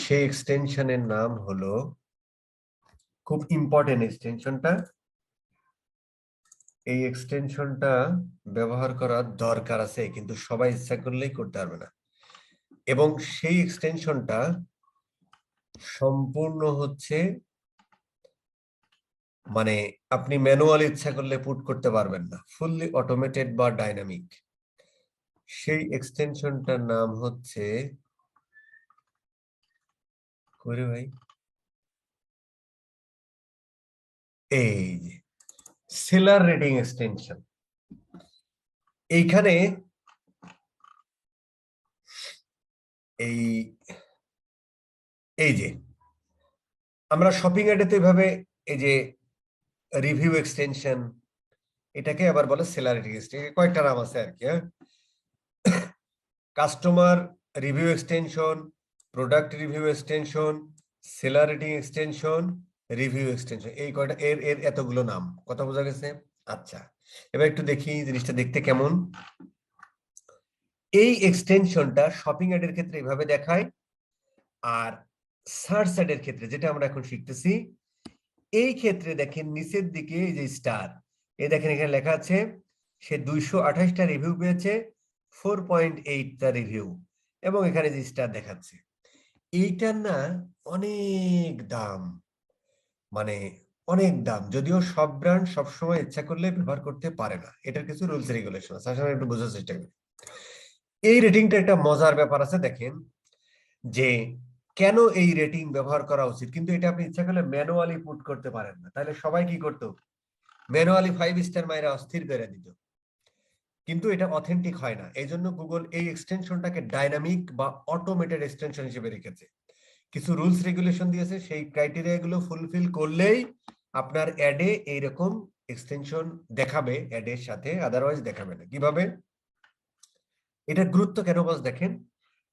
সেই এক্সটেনশনের নাম হলো, খুব ইম্পর্টেন্ট এক্সটেনশনটা, এই এক্সটেনশনটা ব্যবহার করার দরকার আছে, কিন্তু সবাই ইচ্ছা করলেই করতে পারবে না। এবং সেই এক্সটেনশনটা সম্পূর্ণ হচ্ছে মানে আপনি ম্যানুয়ালি ইচ্ছা করলে পুট করতে পারবেন না, ফুললি অটোমেটেড বা ডাইনামিক। সেই এক্সটেনশনটার নাম হচ্ছে কইরে ভাই, এই যে সেলার রেটিং এক্সটেনশন। এইখানে এই এই যে আমরা শপিং অ্যাডে তো এভাবে এই যে রিভিউ এক্সটেনশন, এটাকে আবার বলে সেলার রেটিং এক্সটেনশন, কয়েকটা নাম আছে আর কি। হ্যাঁ, customer review extension, product review extension, seller rating extension, review extension, এই কয়টা এর এর এতগুলো নাম। কথা বোঝা গেছে? আচ্ছা, এবার একটু দেখি জিনিসটা দেখতে কেমন। এই এক্সটেনশনটা শপিং অ্যাডের ক্ষেত্রে এভাবে দেখায়, আর সার্চ অ্যাডের ক্ষেত্রে যেটা আমরা এখন শিখতেছি, এই ক্ষেত্রে দেখেন নিচের দিকে এই যে স্টার, এই দেখেন এখানে লেখা আছে সে 228টা রিভিউ পেয়েছে, 4.8টা রিভিউ, এবং এখানে যে স্টার দেখাচ্ছে। এইটার না অনেক দাম, মানে অনেক দাম, যদিও সব ব্র্যান্ড সবসময় ইচ্ছা করলে ব্যবহার করতে পারে না, এটার কিছু রুলস রেগুলেশন আছে, আসলে একটু বোঝার চেষ্টা করি। এই রেটিংটা একটা মজার ব্যাপার আছে, দেখেন যে কেন এই রেটিং ব্যবহার করা উচিত, কিন্তু এটা আপনি ইচ্ছা করলে ম্যানুয়ালি পুট করতে পারেন না। তাহলে সবাই কি করতো? ম্যানুয়ালি 5 স্টার মাইরা অস্থির করে দিত, কিন্তু এটা অথেন্টিক হয় না। এই জন্য গুগল এই এক্সটেনশনটাকে ডাইনামিক বা অটোমেটেড এক্সটেনশন হিসেবে রেখেছে, কিছু রুলস রেগুলেশন দিয়েছে, সেই ক্রাইটেরিয়া গুলো ফুলফিল করলেই আপনার অ্যাডে এইরকম এক্সটেনশন দেখাবে অ্যাডের সাথে, আদারওয়াইজ দেখাবে না। কিভাবে? এটা গুরুত্ব কেন বস দেখেন,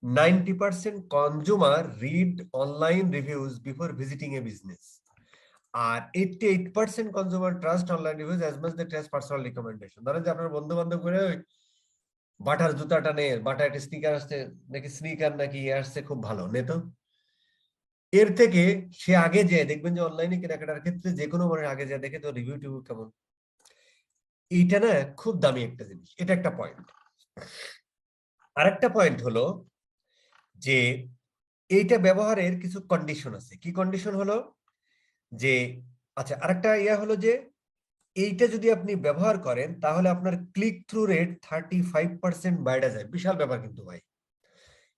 90% consumer read online reviews before visiting a business, আর 88% consumer trust online reviews as much they trust personal recommendation. ধরেন যে আপনার বন্ধু বান্ধব করে বাটার জুতাটা নে, বাটার একটা স্নিকার আসছে নাকি, স্নিকার নাকি আসছে খুব ভালো নে তো, এর থেকে সে আগে যায় দেখবেন যে অনলাইনে কেনাকাটার ক্ষেত্রে যে কোনো মানুষ আগে যায় দেখে তো রিভিউ টিভিউ কেমন। এইটা না খুব দামি একটা জিনিস, এটা একটা পয়েন্ট। আরেকটা পয়েন্ট হলো যে এইটা ব্যবহারের কিছু কন্ডিশন আছে। কি কন্ডিশন হলো যে, আচ্ছা আরেকটা ইয়া হলো যে এইটা যদি আপনি ব্যবহার করেন তাহলে আপনার ক্লিক থ্রু রেট 35% বাইরে যায়, বিশাল ব্যাপার কিন্তু ভাই।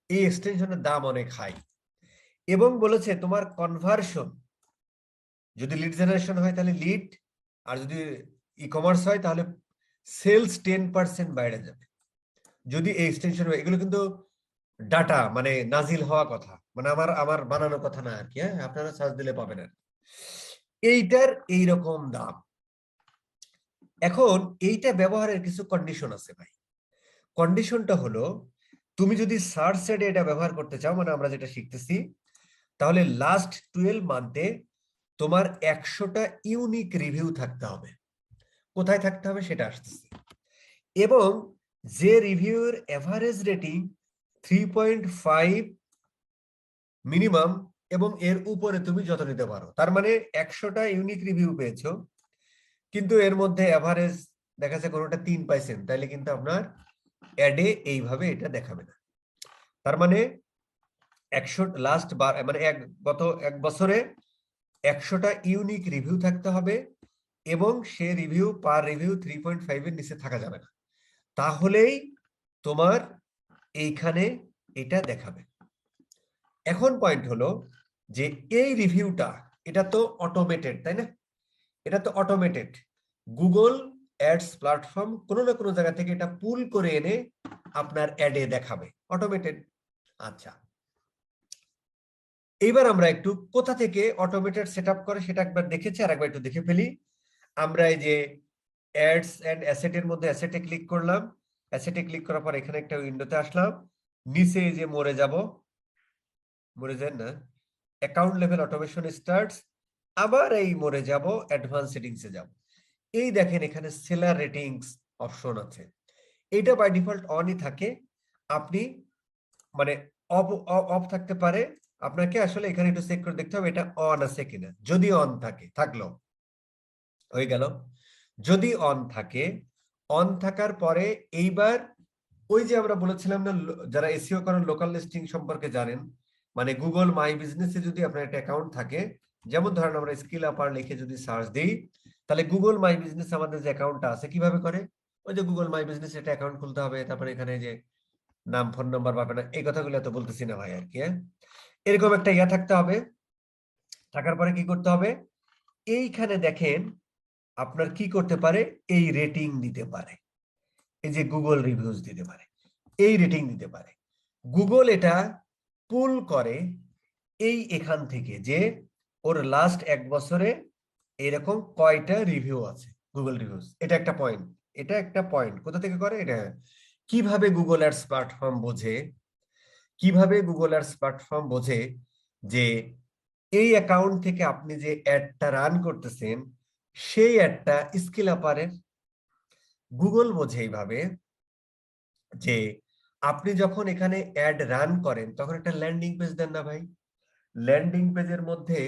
এই এক্সটেনশনের দাম অনেক হাই, এবং বলেছে তোমার কনভার্সন যদি লিড জেনারেশন হয় তাহলে লিড, আর যদি ই কমার্স হয় তাহলে সেলস 10% বাইরে যাবে যদি এই এক্সটেনশন হয়। এগুলো কিন্তু ডাটা মানে নাজিল হওয়া কথা, মানে আমার আমার বানানো কথা না আর কি। হ্যাঁ, আপনারা সার্চ দিলে পাবেন আর এইটার এইরকম দাম। এখন এইটা ব্যবহারের কিছু কন্ডিশন আছে ভাই। কন্ডিশনটা হলো তুমি যদি সার্চ অ্যাডে এটা ব্যবহার করতে চাও, মানে আমরা যেটা শিখতেছি, তাহলে লাস্ট 12 মান্থে তোমার 100টা ইউনিক রিভিউ থাকতে হবে। কোথায় থাকতে হবে সেটা আসতেছে, এবং যে রিভিউর এভারেজ রেটিং 3.5 মিনিমাম এবং এর উপরে তুমি যত নিতে পারো। তার মানে 100টা ইউনিক রিভিউ পেয়েছো, কিন্তু এর মধ্যে এভারেজ দেখা যাচ্ছে কোনোটা 3 পাইছেন, তাহলে কিন্তু আপনার অ্যাডে এইভাবে এটা দেখাবে না। তার মানে 100 লাস্ট মানে গত এক বছরে 100টা ইউনিক রিভিউ থাকতে হবে, এবং সে রিভিউ পার রিভিউ 3.5 এর নিচে থাকা যাবে না, তাহলেই তোমার এইখানে এটা দেখাবে। এখন পয়েন্ট হলো যে এই রিভিউটা এটা তো অটোমেটেড, তাই না? এটা তো অটোমেটেড, গুগল অ্যাডস প্ল্যাটফর্ম কোনো না কোনো জায়গা থেকে এটা পুল করে এনে আপনার অ্যাডে দেখাবে, অটোমেটেড। আচ্ছা, এইবার আমরা একটু কোথা থেকে অটোমেটেড সেটআপ করে সেটা একবার দেখেছি, আর একবার একটু দেখে ফেলি। আমরা এই যে অ্যাডস এন্ড অ্যাসেটের মধ্যে অ্যাসেটে ক্লিক করলাম, অ্যাসেটে ক্লিক করার পর এখানে একটা উইন্ডোতে আসলাম, নিচে যে মরে যাব, মরে যান না, অ্যাকাউন্ট লেভেল অটোমেশন স্টার্টস, আবার এই মরে যাব, অ্যাডভান্স সেটিংসে যাব। এই দেখেন এখানে সেলার রেটিংস অপশন আছে, এটা বাই ডিফল্ট অনই থাকে। আপনি মানে অফ থাকতে পারে, আপনাকে আসলে এখানে একটু চেক করে দেখতে হবে এটা অন আছে কিনা। যদি অন থাকে থাকলো হয়ে গেল, যদি অন থাকে, অন থাকার পরে এইবার ওই যে আমরা বলেছিলাম না, যারা এসইও করেন লোকাল লিস্টিং সম্পর্কে জানেন, মানে গুগল মাই বিজনেসে যদি আপনার একটা অ্যাকাউন্ট থাকে, যেমন ধরেন আমরা স্কিল আপার লিখে যদি সার্চ দিই, তাহলে গুগল মাই বিজনেস আমাদের যে অ্যাকাউন্টটা আছে কিভাবে করে, ওই যে গুগল মাই বিজনেস একটা অ্যাকাউন্ট খুলতে হবে, তারপরে এখানে যে নাম, ফোন নাম্বার পাবেন, এই কথাগুলো এত বলতেছি না ভাই আর কি। এরকম একটা ইয়া থাকতে হবে। থাকার পরে কি করতে হবে, এইখানে দেখেন আপনার কি করতে পারে, এই রেটিং দিতে পারে, এই যে গুগল রিভিউজ দিতে পারে, এই রেটিং দিতে পারে। গুগল এটা পুল করে এই এখান থেকে যে ওর লাস্ট 1 বছরে এরকম কয়টা রিভিউ আছে, গুগল রিভিউজ। এটা একটা পয়েন্ট, এটা একটা পয়েন্ট। কোথা থেকে করে এটা, কিভাবে গুগল অ্যাডস প্ল্যাটফর্ম বোঝে, কিভাবে গুগল অ্যাডস প্ল্যাটফর্ম বোঝে যে এই অ্যাকাউন্ট থেকে আপনি যে অ্যাডটা রান করতেছেন সেই অ্যাডটা স্কিল আপারের। গুগল বোঝে এইভাবে যে আপনি যখন এখানে অ্যাড রান করেন তখন একটা ল্যান্ডিং পেজ দেন না ভাই, ল্যান্ডিং পেজের মধ্যে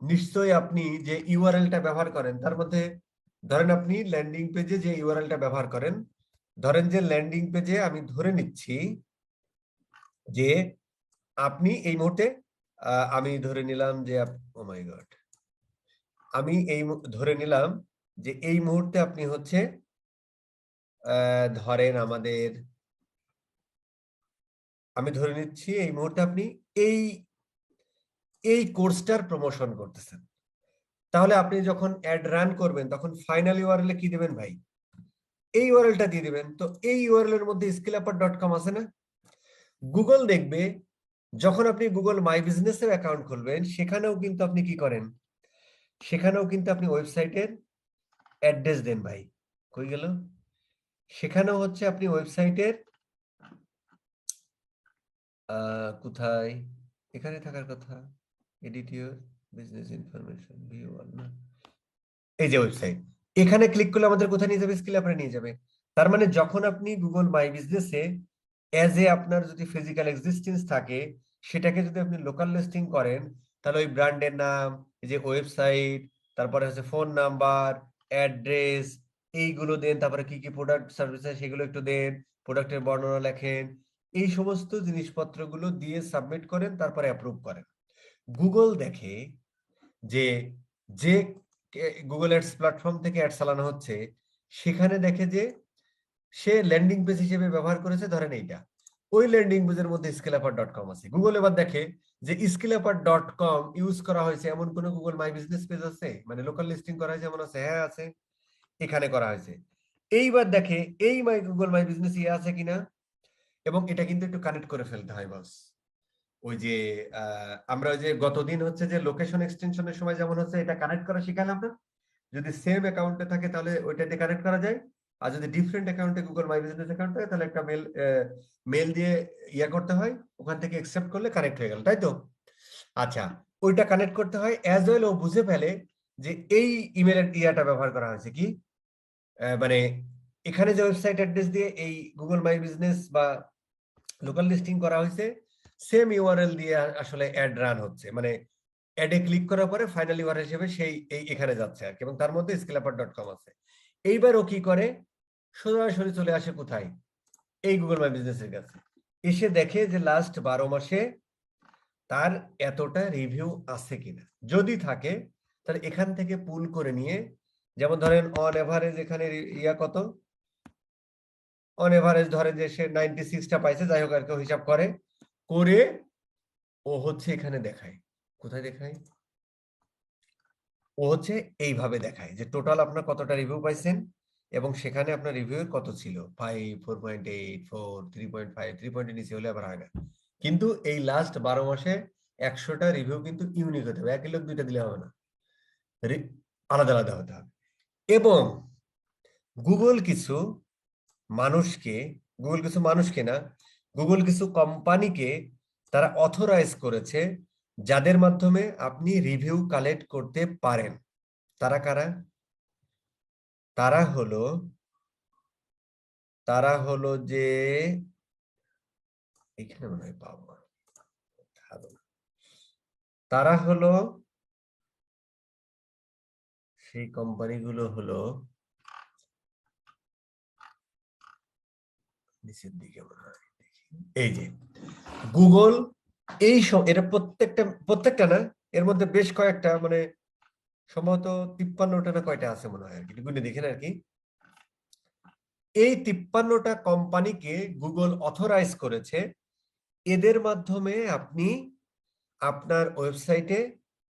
নিশ্চয়ই আপনি যে ইউআরএলটা ব্যবহার করেন তার মধ্যে, ধরেন আপনি ল্যান্ডিং পেজে যে ইউআরএলটা ব্যবহার করেন, ধরেন যে ল্যান্ডিং পেজে আমি ধরে নিচ্ছি যে আপনি এই মুহূর্তে আমি ধরে নিলাম যে ও মাই গড, আমি ধরে নিলাম যে এই মুহূর্তে আপনি হচ্ছে ধরেন আমাদের, আমি ধরে নিচ্ছি এই মুহূর্তে আপনি এই এই কোর্সটার প্রমোশন করতেছেন। তাহলে আপনি যখন অ্যাড রান করবেন তখন ফাইনাল ইউআরএল কি দিবেন ভাই, এই ইউআরএলটা দিয়ে দিবেন। তো এই ইউআরএল এর মধ্যে skillupper.com আছে না, গুগল দেখবে যখন আপনি গুগল মাই বিজনেসের অ্যাকাউন্ট খুলবেন সেখানেও কিন্তু আপনি কি করেন, সেখানেও কিন্তু আপনি ওয়েবসাইটের অ্যাড্রেস দেন ভাই। কই গেল, সেখানেও হচ্ছে আপনি ওয়েবসাইটের কোথায়, এখানে থাকার কথা, edit your business information view all না, এই যে ওয়েবসাইট, এখানে ক্লিক করলে আমাদের কোথায় নিয়ে যাবে, স্কিল আপরে নিয়ে যাবে। তার মানে যখন আপনি গুগল মাই বিজনেসে এজ এ আপনার যদি ফিজিক্যাল এক্সিস্টেন্স থাকে, সেটাকে যদি আপনি লোকাল লিস্টিং করেন, তাহলে ওই ব্র্যান্ডের নাম, এই যে ওয়েবসাইট, তারপরে হচ্ছে ফোন নাম্বার, অ্যাড্রেস, এইগুলো দেন, তারপরে কি কি প্রোডাক্ট সার্ভিস সেগুলো একটু দেন, প্রোডাক্টের বর্ণনা লেখেন, এই সমস্ত জিনিসপত্রগুলো দিয়ে সাবমিট করেন, তারপরে অ্যাপ্রুভ করেন। গুগল দেখে যে যে গুগল অ্যাডস প্ল্যাটফর্ম থেকে অ্যাড চালানো হচ্ছে সেখানে দেখে যে সে ল্যান্ডিং পেজ হিসেবে ব্যবহার করেছে ধরেন এইটা, ওই ল্যান্ডিং পেজের মধ্যে skillupper.com আছে। গুগল এবার দেখে যে skillupper.com ইউজ করা হয়েছে এমন কোন গুগল মাই বিজনেস পেজ আছে, মানে লোকাল লিস্টিং করা হয়েছে এমন আছে, হ্যাঁ আছে, এখানে করা হয়েছে। এইবার দেখে এই গুগল মাই বিজনেস ইয়ে আছে কিনা, এবং এটা কিন্তু একটু কানেক্ট করে ফেলতে হয় বস। ওই যে আমরা ওই যে গতদিন হচ্ছে যে লোকেশন এক্সটেনশনের সময় যেমন হচ্ছে এটা কানেক্ট করা শিখালাম না, যদি সেম অ্যাকাউন্টে থাকে তাহলে ওইটাতে কানেক্ট করা যায়, আর যদি ডিফারেন্ট অ্যাকাউন্টে গুগল মাই বিজনেস অ্যাকাউন্ট থাকে তাহলে একটা মেল দিয়ে ইয়া করতে হয়, ওখান থেকে অ্যাকসেপ্ট করলে কানেক্ট হয়ে গেল, তাই তো। আচ্ছা, ওইটা কানেক্ট করতে হয় অ্যাজ ওয়েল ও বুঝে ফেলে যে এই ইমেলের ইয়াটা ব্যবহার করা হয়েছে কি, মানে এখানে যে ওয়েবসাইট অ্যাড্রেস দিয়ে এই গুগল মাই বিজনেস বা লোকাল লিস্টিং করা হয়েছে সেম ইউআরএল দিয়ে আসলে অ্যাড রান হচ্ছে, মানে অ্যাডে ক্লিক করার পরে ফাইনাল ইউআরএল হিসেবে সেই এখানে যাচ্ছে আর কি, এবং তার মধ্যে skillupper.com আছে। এইবার ও কি করে, সরাসরি চলে আসে কোথায়, এই গুগল মাই বিজনেস এর কাছে, এসে দেখে যে লাস্ট 12 মাসে তার এতটা রিভিউ আছে কিনা, যদি থাকে তাহলে এখান থেকে পুল করে নিয়ে, যেমন ধরেন অন এভারেজ এখানে ইয়া কত, অন এভারেজ ধরে যে সে 96টা পাইছে, যাই হোক আর কেউ হিসাব করে করে ও হচ্ছে এখানে দেখায়, কোথায় দেখায়, ও হচ্ছে এইভাবে দেখায় যে টোটাল আপনার কতটা রিভিউ পাইছেন, এবং সেখানে আপনার রিভিউ কত ছিল, 5, 4.8, 4, 3.5, 3 পয়েন্টের নিচে হলে আবার হয় না। কিন্তু এই লাস্ট 12 মাসে 100টা রিভিউ কিন্তু ইউনিক হতে হবে, একই লোক দুইটা দিলে হবে না, আলাদা আলাদা হতে হবে। এবং গুগল কিছু মানুষকে, গুগল কিছু মানুষকে না, গুগল কিছু কোম্পানিকে তারা অথরাইজ করেছে যাদের মাধ্যমে আপনি রিভিউ কালেক্ট করতে পারেন। তারা কারা, তারা হলো, তারা হলো যে এখানে মনে হয় পাবো, তারা হলো সেই কোম্পানিগুলো হলো নিচের দিকে মনে হয়, এই যে গুগল, এটা প্রত্যেকটা না, এর মধ্যে বেশ কয়েকটা, মানে সম্ভবত 53টা না কয়টা আছে মনে হয় আর কি, গুনে দেখেন আর কি। এই 53টা কোম্পানিকে গুগল অথরাইজ করেছে, এদের মাধ্যমে আপনি আপনার ওয়েবসাইটে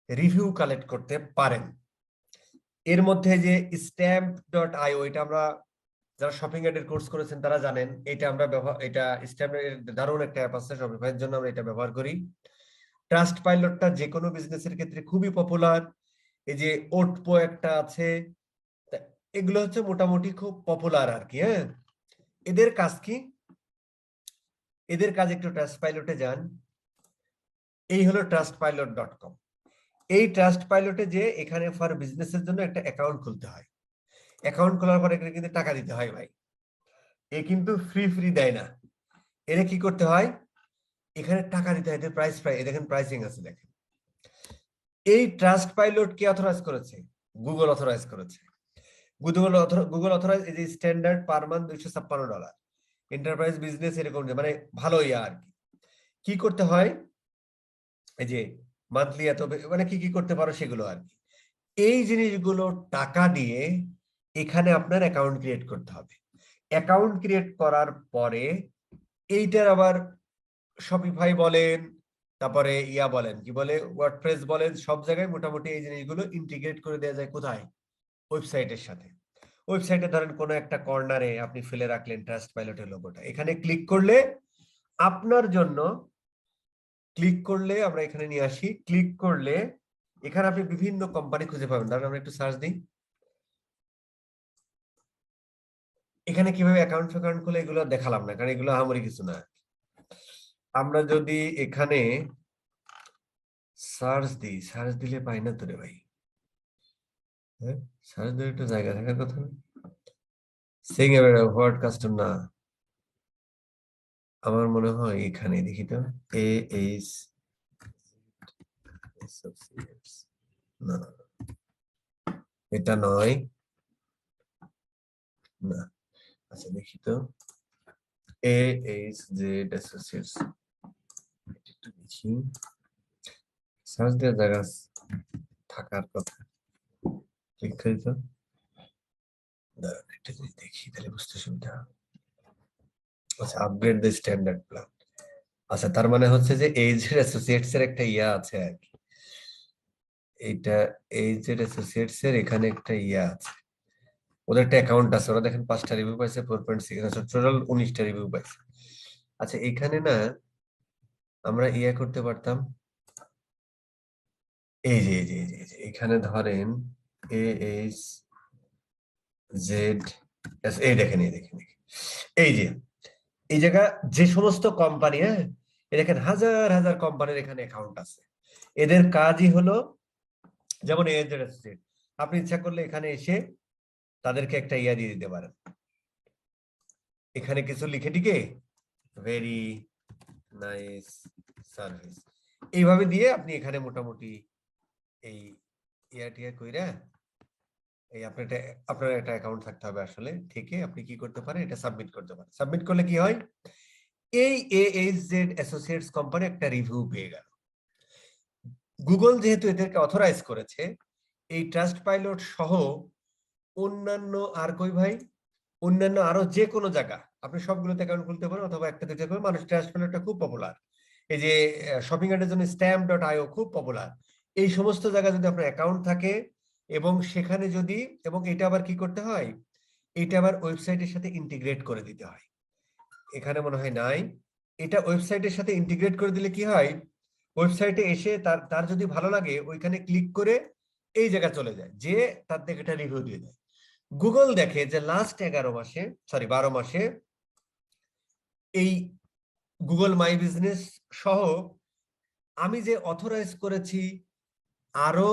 রিভিউ কালেক্ট করতে পারেন। এর মধ্যে যে stamp.io, এটা আমরা যারা শপিং এর কোর্স করেছেন তারা জানেন, এটা আমরা এটা স্ট্যাম্পের দারুণ একটা অ্যাপ আছে, শপিফাইয়ের জন্য আমরা এটা ব্যবহার করি। ট্রাস্ট পাইলটটা যে কোনো বিজনেসের ক্ষেত্রে খুবই পপুলার। এই যে ওটপো একটা আছে, এগুলো হচ্ছে মোটামুটি খুব পপুলার আর কি। হ্যাঁ, এদের কাজ কি? এদের কাজ একটু ট্রাস্ট পাইলটে যান, এই হলো trustpilot.com। এই ট্রাস্ট পাইলটে যে এখানে ফর বিজনেসের জন্য একটা অ্যাকাউন্ট খুলতে হয়, অ্যাকাউন্ট খোলার পরে এখানে কিন্তু টাকা দিতে হয় ভাই, এ কিন্তু ফ্রি দেয় না, এর কি করতে হয়, এখানে টাকা দিতে হয়। এদের দেখেন প্রাইসিং আছে, দেখেন। এই ট্রাস্ট পাইলট কে অথরাইজ করেছে? গুগল অথরাইজ করেছে। গুগল অথরাইজ, এই যে standard per month $256, enterprise business এরকম, মানে ভালো ইয়া আর কি। কি করতে হয়, এই যে মান্থলি এত, মানে কি করতে পারো সেগুলো আর কি। এই জিনিসগুলো টাকা দিয়ে এখানে আপনার অ্যাকাউন্ট ক্রিয়েট করতে হবে। অ্যাকাউন্ট ক্রিয়েট করার পরে এইটার আবার শপিফাই বলেন, তারপরে ইয়া বলেন, কি বলে, ওয়ার্ডপ্রেস বলেন, সব জায়গায় মোটামুটি এই জিনিসগুলো ইন্টিগ্রেট করে দেওয়া যায়। কোথায়? ওয়েবসাইটের সাথে। ওয়েবসাইটে ধরেন কোনো একটা কর্নারে আপনি ফেলে রাখলেন ট্রাস্ট পাইলটের লোগোটা, এখানে ক্লিক করলে আপনার জন্য, ক্লিক করলে আমরা এখানে নিয়ে আসি, ক্লিক করলে এখানে আপনি বিভিন্ন কোম্পানি খুঁজে পাবেন। ধরেন আমরা একটু সার্চ দিই, এখানে কিভাবে অ্যাকাউন্ট খুলে এগুলো দেখালাম না, কারণ এগুলো আমারই কিছু না। আমরা যদি এখানে সার্চ দিই, সার্চ দিলে পাই না তো রে ভাই। হ্যাঁ, সার্চ দিলে একটু জায়গা থাকার কথা না। সিং এবার হোয়াট কাস্টম না, আমার মনে হয় এখানে দেখি তো, AH Associates, না এটা নয়, না। আচ্ছা দেখি তো, AHZ Associates, একটু দেখি, সার্চ দেওয়ার জায়গা থাকার কথা। ক্লিক করি তো, দাঁড়ান একটা জিনিস দেখি, তাহলে বুঝতে সুবিধা হবে। আচ্ছা, আপগ্রেড দ্য স্ট্যান্ডার্ড প্ল্যান। আচ্ছা, তার মানে হচ্ছে যে AHZ Associates এর একটা ইয়া আছে আর কি, এইটা AHZ Associates এর এখানে একটা ইয়া আছে, ওদের একটা অ্যাকাউন্ট আছে, ওরা দেখেন 5টা রিভিউ পাইছে, 4.6, আচ্ছা টোটাল 19টা রিভিউ পাইছে। আচ্ছা, এখানে না আমরা ইয়া করতে পারতাম, এই যে এখানে ধরেন AHZ, এই দেখেন এই যে এই জায়গা যে সমস্ত কোম্পানি, হ্যাঁ, এই দেখেন হাজার হাজার কোম্পানির এখানে অ্যাকাউন্ট আছে। এদের কাজই হলো, যেমন AHZ Associates, আপনি ইচ্ছা করলে এখানে এসে তাদেরকে একটা ইয়া দিয়ে দিতে পারেন, এখানে কিছু লিখে টিকে ভেরি নাইস সার্ভিস, এইভাবে দিয়ে আপনি এখানে মোটামুটি এই ইয়াটিয়া কইরা, এই আপনার একটা অ্যাকাউন্ট থাকতে হবে আসলে, থেকে আপনি কি করতে পারেন, এটা সাবমিট করতে পারেন। সাবমিট করলে কি হয়, এই AHZ Associates কোম্পানি একটা রিভিউ পেয়ে গেল। গুগল যেহেতু এদেরকে অথরাইজ করেছে, এই ট্রাস্ট পাইলট সহ অন্যান্য আর কই ভাই, অন্যান্য আরো যে কোনো জায়গা আপনি সবগুলোতে অ্যাকাউন্ট খুলতে পারেন, অথবা একটা দুইটা করে। মানুষ ট্রাস্ট পাইলটটা খুব পপুলার, এই যে শপিং এর জন্য stamp.io খুব পপুলার। এই সমস্ত জায়গায় যদি আপনার অ্যাকাউন্ট থাকে এবং সেখানে যদি, এবং এটা আবার কি করতে হয়, এটা আবার ওয়েবসাইটের সাথে ইন্টিগ্রেট করে দিতে হয়। এখানে মনে হয় নাই, এটা ওয়েবসাইটের সাথে ইন্টিগ্রেট করে দিলে কি হয়, ওয়েবসাইটে এসে তার যদি ভালো লাগে ওইখানে ক্লিক করে এই জায়গা চলে যায়, যে তার থেকে একটা রিভিউ দিয়ে দেয়। গুগল দেখে যে লাস্ট 12 মাসে এই গুগল মাই বিজনেস সহ আমি যে অথরাইজ করেছি আরো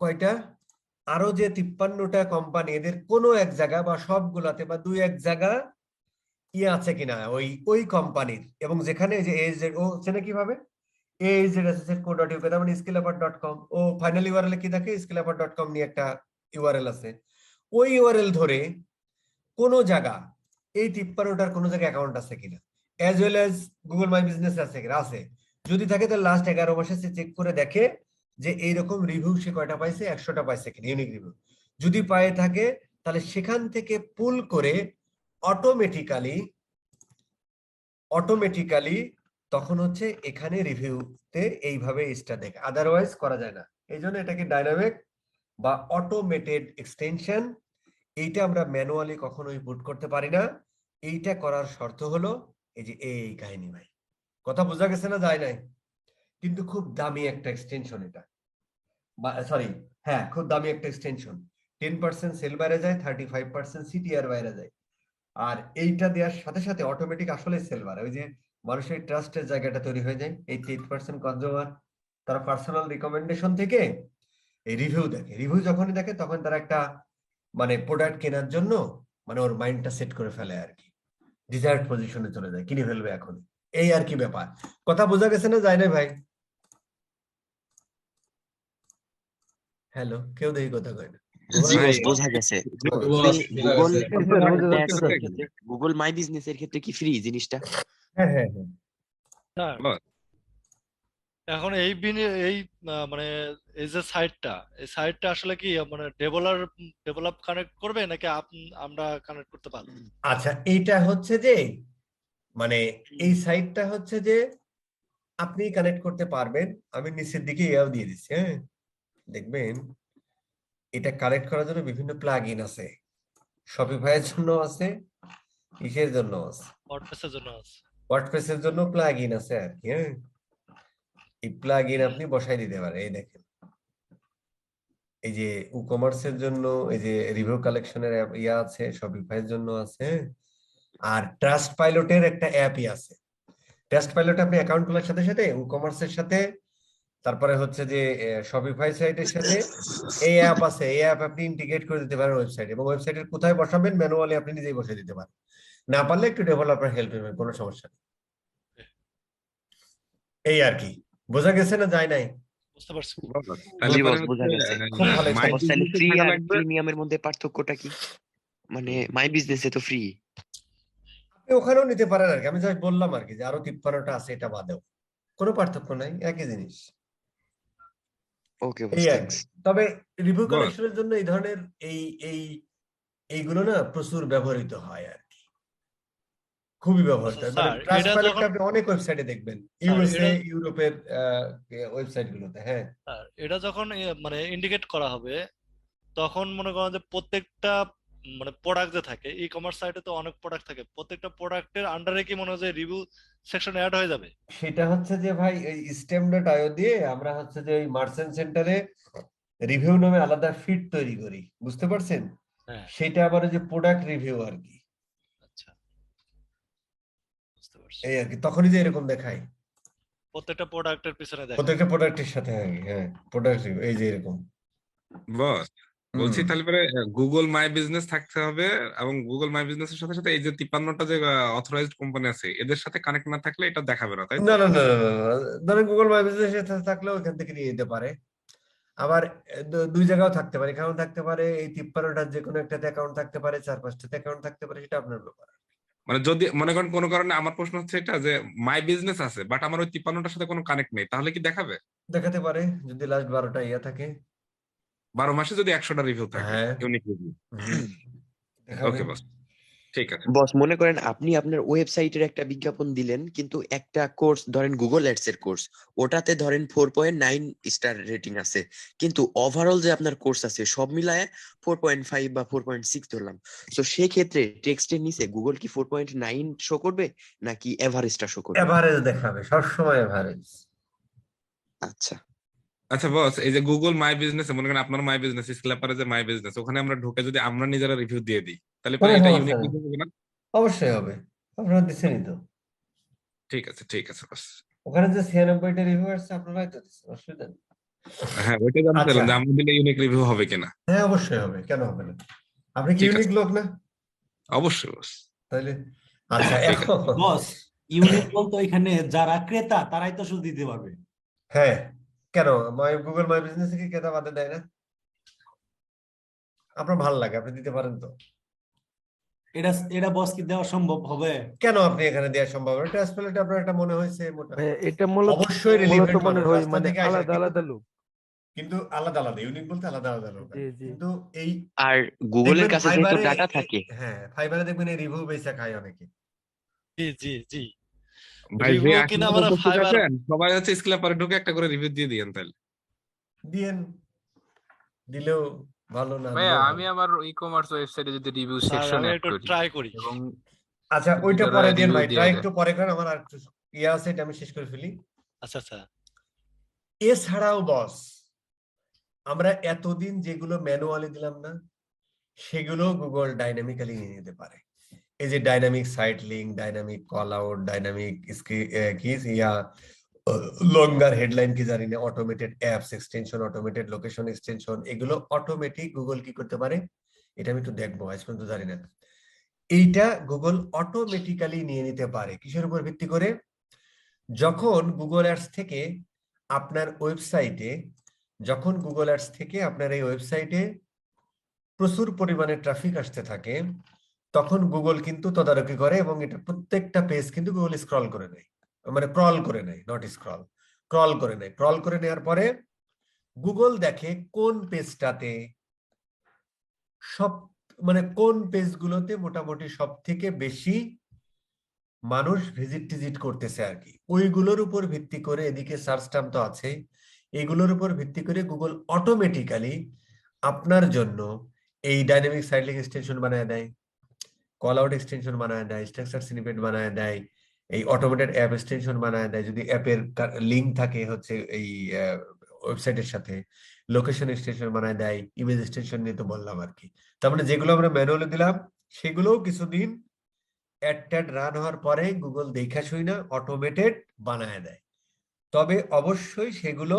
কয়টা, আরো যে 53টা কোম্পানি, এদের কোনো এক জায়গা বা সবগুলাতে বা 2-1 জায়গা ইয়ে আছে কিনা ওই কোম্পানির, এবং যেখানে যে AHZ, ও চেনে কিভাবে, AHZ Associates co.uk, তার মানে skillupper.com, ও ফাইনাল ইউআরএল কি থাকে, skillupper.com নিয়ে একটা ইউআরএল আছে, ওই ইউআরএল ধরে কোন জায়গা এই 53টার কোনো জায়গায় অ্যাকাউন্ট আছে কিনা, as well as Google my business আছে কিনা, আছে। যদি থাকে তাহলে লাস্ট 11 মাসে সে চেক করে দেখে যে এইরকম রিভিউ সে কয়টা পাইছে, 100টা পাইছে কিনা ইউনিক রিভিউ। যদি পায়ে থাকে তাহলে সেখান থেকে পুল করে অটোমেটিক্যালি তখন হচ্ছে এখানে রিভিউতে এইভাবে স্টার দেখে, আদারওয়াইজ করা যায় না। এই জন্য এটাকে ডাইনামিক বা অটোমেটেড এক্সটেনশন, এইটা আমরা ম্যানুয়ালি কখনোই পুট করতে পারি না। এইটা করার শর্ত হলো এই যে এই কাহিনী ভাই, কথা বোঝা গেছে না? যায় নাই, কিন্তু খুব দামি একটা এক্সটেনশন এটা, সরি হ্যাঁ খুব দামি একটা এক্সটেনশন। 10% সেল বাইরে যায়, 35% সিটিআর বাইরে যায়। আর এইটা দেওয়ার সাথে সাথে অটোমেটিক আসলে সেল বাড়ে, ওই যে মানুষের ট্রাস্টের জায়গাটা তৈরি হয়ে যায়। 88% কনজিউমার তারা পার্সোনাল রিকমেন্ডেশন থেকে এই রিভিউ দেখে, রিভিউ যখনই দেখে তখন তারা একটা মানে প্রোডাক্ট কেনার জন্য মানে ওর মাইন্ডটা সেট করে ফেলে আর কি, ডিজায়ার্ড পজিশনে চলে যায়, কিনে ফেলবে এখন, এই আর কি ব্যাপার। কথা বোঝা গেছে না? যায় না ভাই? হ্যালো, কেউ দেখি কথা কয় না। জি ভাই, বস, বোঝা গেছে। বস, গুগল বুঝা গেছে। ক্ষেত্রে, গুগল মাই বিজনেস এর ক্ষেত্রে কি ফ্রি জিনিসটা? হ্যাঁ হ্যাঁ হ্যাঁ, স্যার বস, এখন এই মানে এই যে সাইটটা, এই সাইটটা আসলে কি মানে ডেভেলপ কানেক্ট করবে নাকি আমরা কানেক্ট করতে পারবো? আচ্ছা এইটা হচ্ছে যে মানে এই সাইটটা হচ্ছে যে আপনি কানেক্ট করতে পারবেন। আমি নিচের দিকে ইয়াও দিয়ে দিচ্ছি, হ্যাঁ দেখবেন এটা কানেক্ট করার জন্য বিভিন্ন প্লাগ ইন আছে, শপিফাইয়ের জন্য আছে, কিসের জন্য আছে, ওয়ার্ডপ্রেসের জন্য আছে। ওয়ার্ডপ্রেসের জন্য প্লাগ ইন আছে আর কি। হ্যাঁ, এই প্লাগ ইন আপনি বসাই দিতে পারেন। এই দেখেন, এই যে কমার্সের জন্য এই যে রিভিউ কালেকশনের ইয়া আছে, শপিফাইয়ের জন্য আছে, আর ট্রাস্ট পাইলটের একটা অ্যাপই আছে। ট্রাস্ট পাইলটে আপনি অ্যাকাউন্ট খোলার সাথে সাথে কমার্সের সাথে, তারপরে হচ্ছে যে শপিফাই সাইটের সাথে এই অ্যাপ আছে, এই অ্যাপ আপনি ইন্টিগ্রেট করে দিতে পারেন ওয়েবসাইট, এবং ওয়েবসাইটের কোথায় বসাবেন ম্যানুয়ালি আপনি নিজেই বসে দিতে পারেন, না পারলে একটু ডেভেলপার হেল্প নেবেন, কোনো সমস্যা নেই। এই আর কি, বোঝা গেছে না? যায় নাই? বুঝতে পারছি। বস, তাহলে জি পরে বস, বোঝা গেছে। খুব ভালো মাই বস, তাহলে বিজনেসে ফ্রি থাকা আর লাগবে। প্রিমিয়ামের মধ্যে পার্থক্যটা কি? মানে মাই বিজনেসে তো ফ্রি। আপনি ওখানেও নিতে পারেন আর কি, আমি জাস্ট বললাম আর কি যে আরো 53টা আছে এটা বাদেও, কোনো পার্থক্য নাই, একই জিনিস। ওকে বস, এই আর থ্যাঙ্কস। কি। তবে রিভিউ বস, কালেকশনের জন্য এই ধরনের এই এই এইগুলো না প্রচুর ব্যবহৃত হয় আর কি, খুবই ব্যবহৃত আচ্ছা হয়। মানে স্যার, ট্রাস্ট এটা পাইলটটা যখন আপনি অনেক ওয়েবসাইটে দেখবেন, স্যার ইউএসএ এটা ইউরোপের ওয়েবসাইট গুলোতে। হ্যাঁ স্যার এটা যখন মানে ইন্ডিকেট করা হবে, তখন মনে করেন যে প্রত্যেকটা মানে প্রোডাক্ট যে থাকে, ই কমার্স সাইটে তো অনেক প্রোডাক্ট থাকে, প্রত্যেকটা প্রোডাক্টের আন্ডারে কি মনে হয় যে রিভিউ সেকশন অ্যাড হয়ে যাবে? সেটা হচ্ছে যে ভাই এই স্টেম.io দিয়ে আমরা হচ্ছে যে এই মার্চেন্ট সেন্টারে রিভিউ নামে আলাদা ফিড তৈরি করি, বুঝতে পারছেন? হ্যাঁ, সেটা আবার ওই যে প্রোডাক্ট রিভিউ আর কি, আচ্ছা, বুঝতে পারছি। এই আর কি, তখনই যে এরকম দেখায় প্রত্যেকটা প্রোডাক্টের পিছনে দেখায়। প্রত্যেকটা প্রোডাক্টের সাথে। হ্যাঁ হ্যাঁ, প্রোডাক্ট রিভিউ এই যে এরকম। বস হুম, বলছি তাহলে পরে গুগল মাই বিজনেস থাকতে হবে, এবং গুগল মাই বিজনেসের সাথে সাথে এই যে 53টা যে অথরাইজড কোম্পানি আছে এদের সাথে কানেক্ট না থাকলে এটা দেখাবে না, তাই তো? না না না না না, না। ধরেন গুগল মাই বিজনেস থাকলেও এখান থেকে নিয়ে যেতে পারে। আবার দুই জায়গাও থাকতে পারে, অ্যাকাউন্ট থাকতে পারে, এই 53টার যে কোনো একটাতে অ্যাকাউন্ট থাকতে পারে, 4-5টাতে অ্যাকাউন্ট থাকতে পারে, সেটা আপনার ব্যাপার। মানে যদি মনে করেন কোনো কারণে, আমার প্রশ্ন হচ্ছে এটা যে মাই বিজনেস আছে বাট আমার ওই 53টার সাথে কোনো কানেক্ট নেই, তাহলে কি দেখাবে? দেখাতে পারে যদি লাস্ট 12টা ইয়া থাকে। 12 মাসে যদি 100টা রিভিউ থাকে, হ্যাঁ, ইউনিক রিভিউ। হুম, দেখাবে। ওকে বস, ঠিক আছে। বস, মনে করেন আপনি আপনার ওয়েবসাইটের একটা বিজ্ঞাপন দিলেন, কিন্তু একটা কোর্স ধরেন গুগল অ্যাডস এর কোর্স, ওটাতে ধরেন 4.9 স্টার রেটিং আছে, কিন্তু ওভারঅল যে আপনার কোর্স আছে সব মিলায় 4.5 বা 4.6 ধরলাম। তো সেই ক্ষেত্রে টেক্সটের নিচে গুগল কি 4.9 শো করবে নাকি এভারেজটা শো করবে? এভারেজ দেখাবে, সবসময় এভারেজ। আচ্ছা। আচ্ছা বস, এই যে গুগল মাই বিজনেস, মনে করেন আপনার মাই বিজনেস স্ল্যাপারে যে মাই বিজনেস, ওখানে আমরা ঢুকে যদি আমরা নিজেরা রিভিউ দিয়ে দিই, তাহলে পরে কোনো এটা সমস্যা ইউনিক নেই, রিভিউ হবে না? অবশ্যই হবে, আপনারা দিচ্ছেনই তো। ঠিক আছে, ঠিক আছে বস। ওখানে যে 96টা রিভিউ আসছে আপনারাই তো দিচ্ছেন, অসুবিধা নেই। হ্যাঁ, ওইটাই জানতে আচ্ছা, চাইলাম যে আমরা দিলে ইউনিক রিভিউ হবে কিনা। হ্যাঁ অবশ্যই হবে, কেন হবে না? আপনি কি ঠিক ইউনিক আছে, লোক না? অবশ্যই বস। তাইলে আচ্ছা ঠিক আছে। এখন বস, ইউনিক বলতো এখানে যারা ক্রেতা তারাই তো শুধু দিতে পারবে। হ্যাঁ, কেন গুগল মাই বিজনেস কি ক্রেতা বাদে দেয় না? আপনার ভালো লাগে, আপনি দিতে পারেন তো। এটা এটা বস কি দেওয়া সম্ভব হবে? কেন আপনি এখানে দেওয়া সম্ভব হবে? ট্রান্সপ্যারেন্ট আপনার এটা মনে হয়েছে মোটা এটা মূলত অবশ্যই মূলত রিলিভেন্ট মনে মানুষ হয় রাস্তা মানে থেকে আসা, আলাদা আলাদা লোক। কিন্তু আলাদা আলাদা ইউনিক বলতে আলাদা আলাদা লোক জি জি কিন্তু এই আর গুগলের দেখবেন কাছে যেহেতু ফাইবারে ডাটা থাকে, হ্যাঁ ফাইবারে দেখবেন এই রিভিউ বেচা খায় অনেকে। জি জি জি ভাই যে রিভিউ 80 কিনা জন মানে উপস্থিত ফাইবার আছেন সবাই হচ্ছে স্ক্র্যাপারে ঢুকে একটা করে রিভিউ দিয়ে দিয়েন তাহলে। দিয়েন, দিলেও ভালো, না ভাইয়া দিলেও আমি ভালো। আমার ই কমার্স ওয়েবসাইটে যদি রিভিউ স্যার সেকশন আমি অ্যাড একটু করি ট্রাই করি। এবং আচ্ছা ওইটা ভিতরে পরে দিন রিভিউ ভাই, দেওয়া ট্রাই যায়। একটু পরে করেন, আমার আর একটু ইয়ে আছে, এটা আমি শেষ করে ফেলি। আচ্ছা আচ্ছা এছাড়াও বস আমরা এতদিন যেগুলো ম্যানুয়ালি দিলাম না, সেগুলো গুগল ডাইনামিক্যালি নিয়ে নিতে পারে। এই যে dynamic site link, dynamic call out, dynamic কি ইয়া লঙ্গার হেডলাইন কি জানি না, automated apps extension, automated location extension, এগুলো অটোমেটিক গুগল কি করতে পারে, এটা আমি একটু দেখবো, আজ পর্যন্ত জানি না। এইটা গুগল অটোমেটিক্যালি নিয়ে নিতে পারে। কিসের উপর ভিত্তি করে? যখন গুগল অ্যাডস থেকে আপনার ওয়েবসাইটে, যখন গুগল অ্যাডস থেকে আপনার এই ওয়েবসাইটে প্রচুর পরিমাণে ট্রাফিক আসতে থাকে, তখন গুগল কিন্তু তদারকি করে এবং এটা প্রত্যেকটা পেজ কিন্তু গুগল স্ক্রল করে নেয়, মানে ক্রল করে নেয়, নট স্ক্রল, ক্রল করে নেয়। ক্রল করে নেওয়ার পরে গুগল দেখে কোন পেজটাতে সব, মানে কোন পেজগুলোতে মোটামুটি সব থেকে বেশি মানুষ ভিজিট করতেছে আর কি, ওইগুলোর উপর ভিত্তি করে, এদিকে সার্চ টার্ম তো আছে, এগুলোর উপর ভিত্তি করে গুগল অটোমেটিক্যালি আপনার জন্য এই ডাইনামিক সাইট লিঙ্ক এক্সটেনশন বানায় দেয়, কল আউট এক্সটেনশন বানায় দেয়, স্ট্রাকচার স্নিপেট বানায় দেয়, এই অটোমেটেড অ্যাপ এক্সটেনশন বানায় দেয় যদি অ্যাপের লিঙ্ক থাকে হচ্ছে এই ওয়েবসাইটের সাথে, লোকেশন এক্সটেনশন বানায় দেয়, ইমেজ এক্সটেনশন নিয়ে তো বললাম আর কি। তার মানে যেগুলো আমরা ম্যানুয়ালি দিলাম সেগুলোও কিছুদিন অ্যাড রান হওয়ার পরে গুগল দেখা শুই না অটোমেটেড বানায় দেয়। তবে অবশ্যই সেগুলো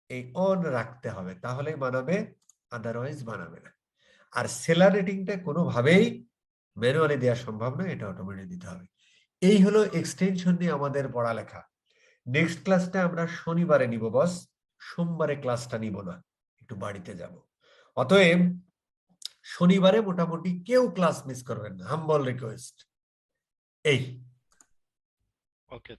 এই অন রাখতে হবে, তাহলেই বানাবে, আদারওয়াইজ বানাবে না। আর সেলার রেটিংটা কোনোভাবেই ম্যানুয়ালি দেওয়া সম্ভব না, এটা অটোমেটিক দিতে হবে। এই হলো এক্সটেনশন নিয়ে আমাদের পড়ালেখা। নেক্সট ক্লাসটা আমরা শনিবারে নিব বস, সোমবারে ক্লাসটা নিব না, একটু বাড়িতে যাব। অতএব শনিবারে মোটামুটি কেউ ক্লাস মিস করবেন না, হাম্বল রিকোয়েস্ট। এই ওকে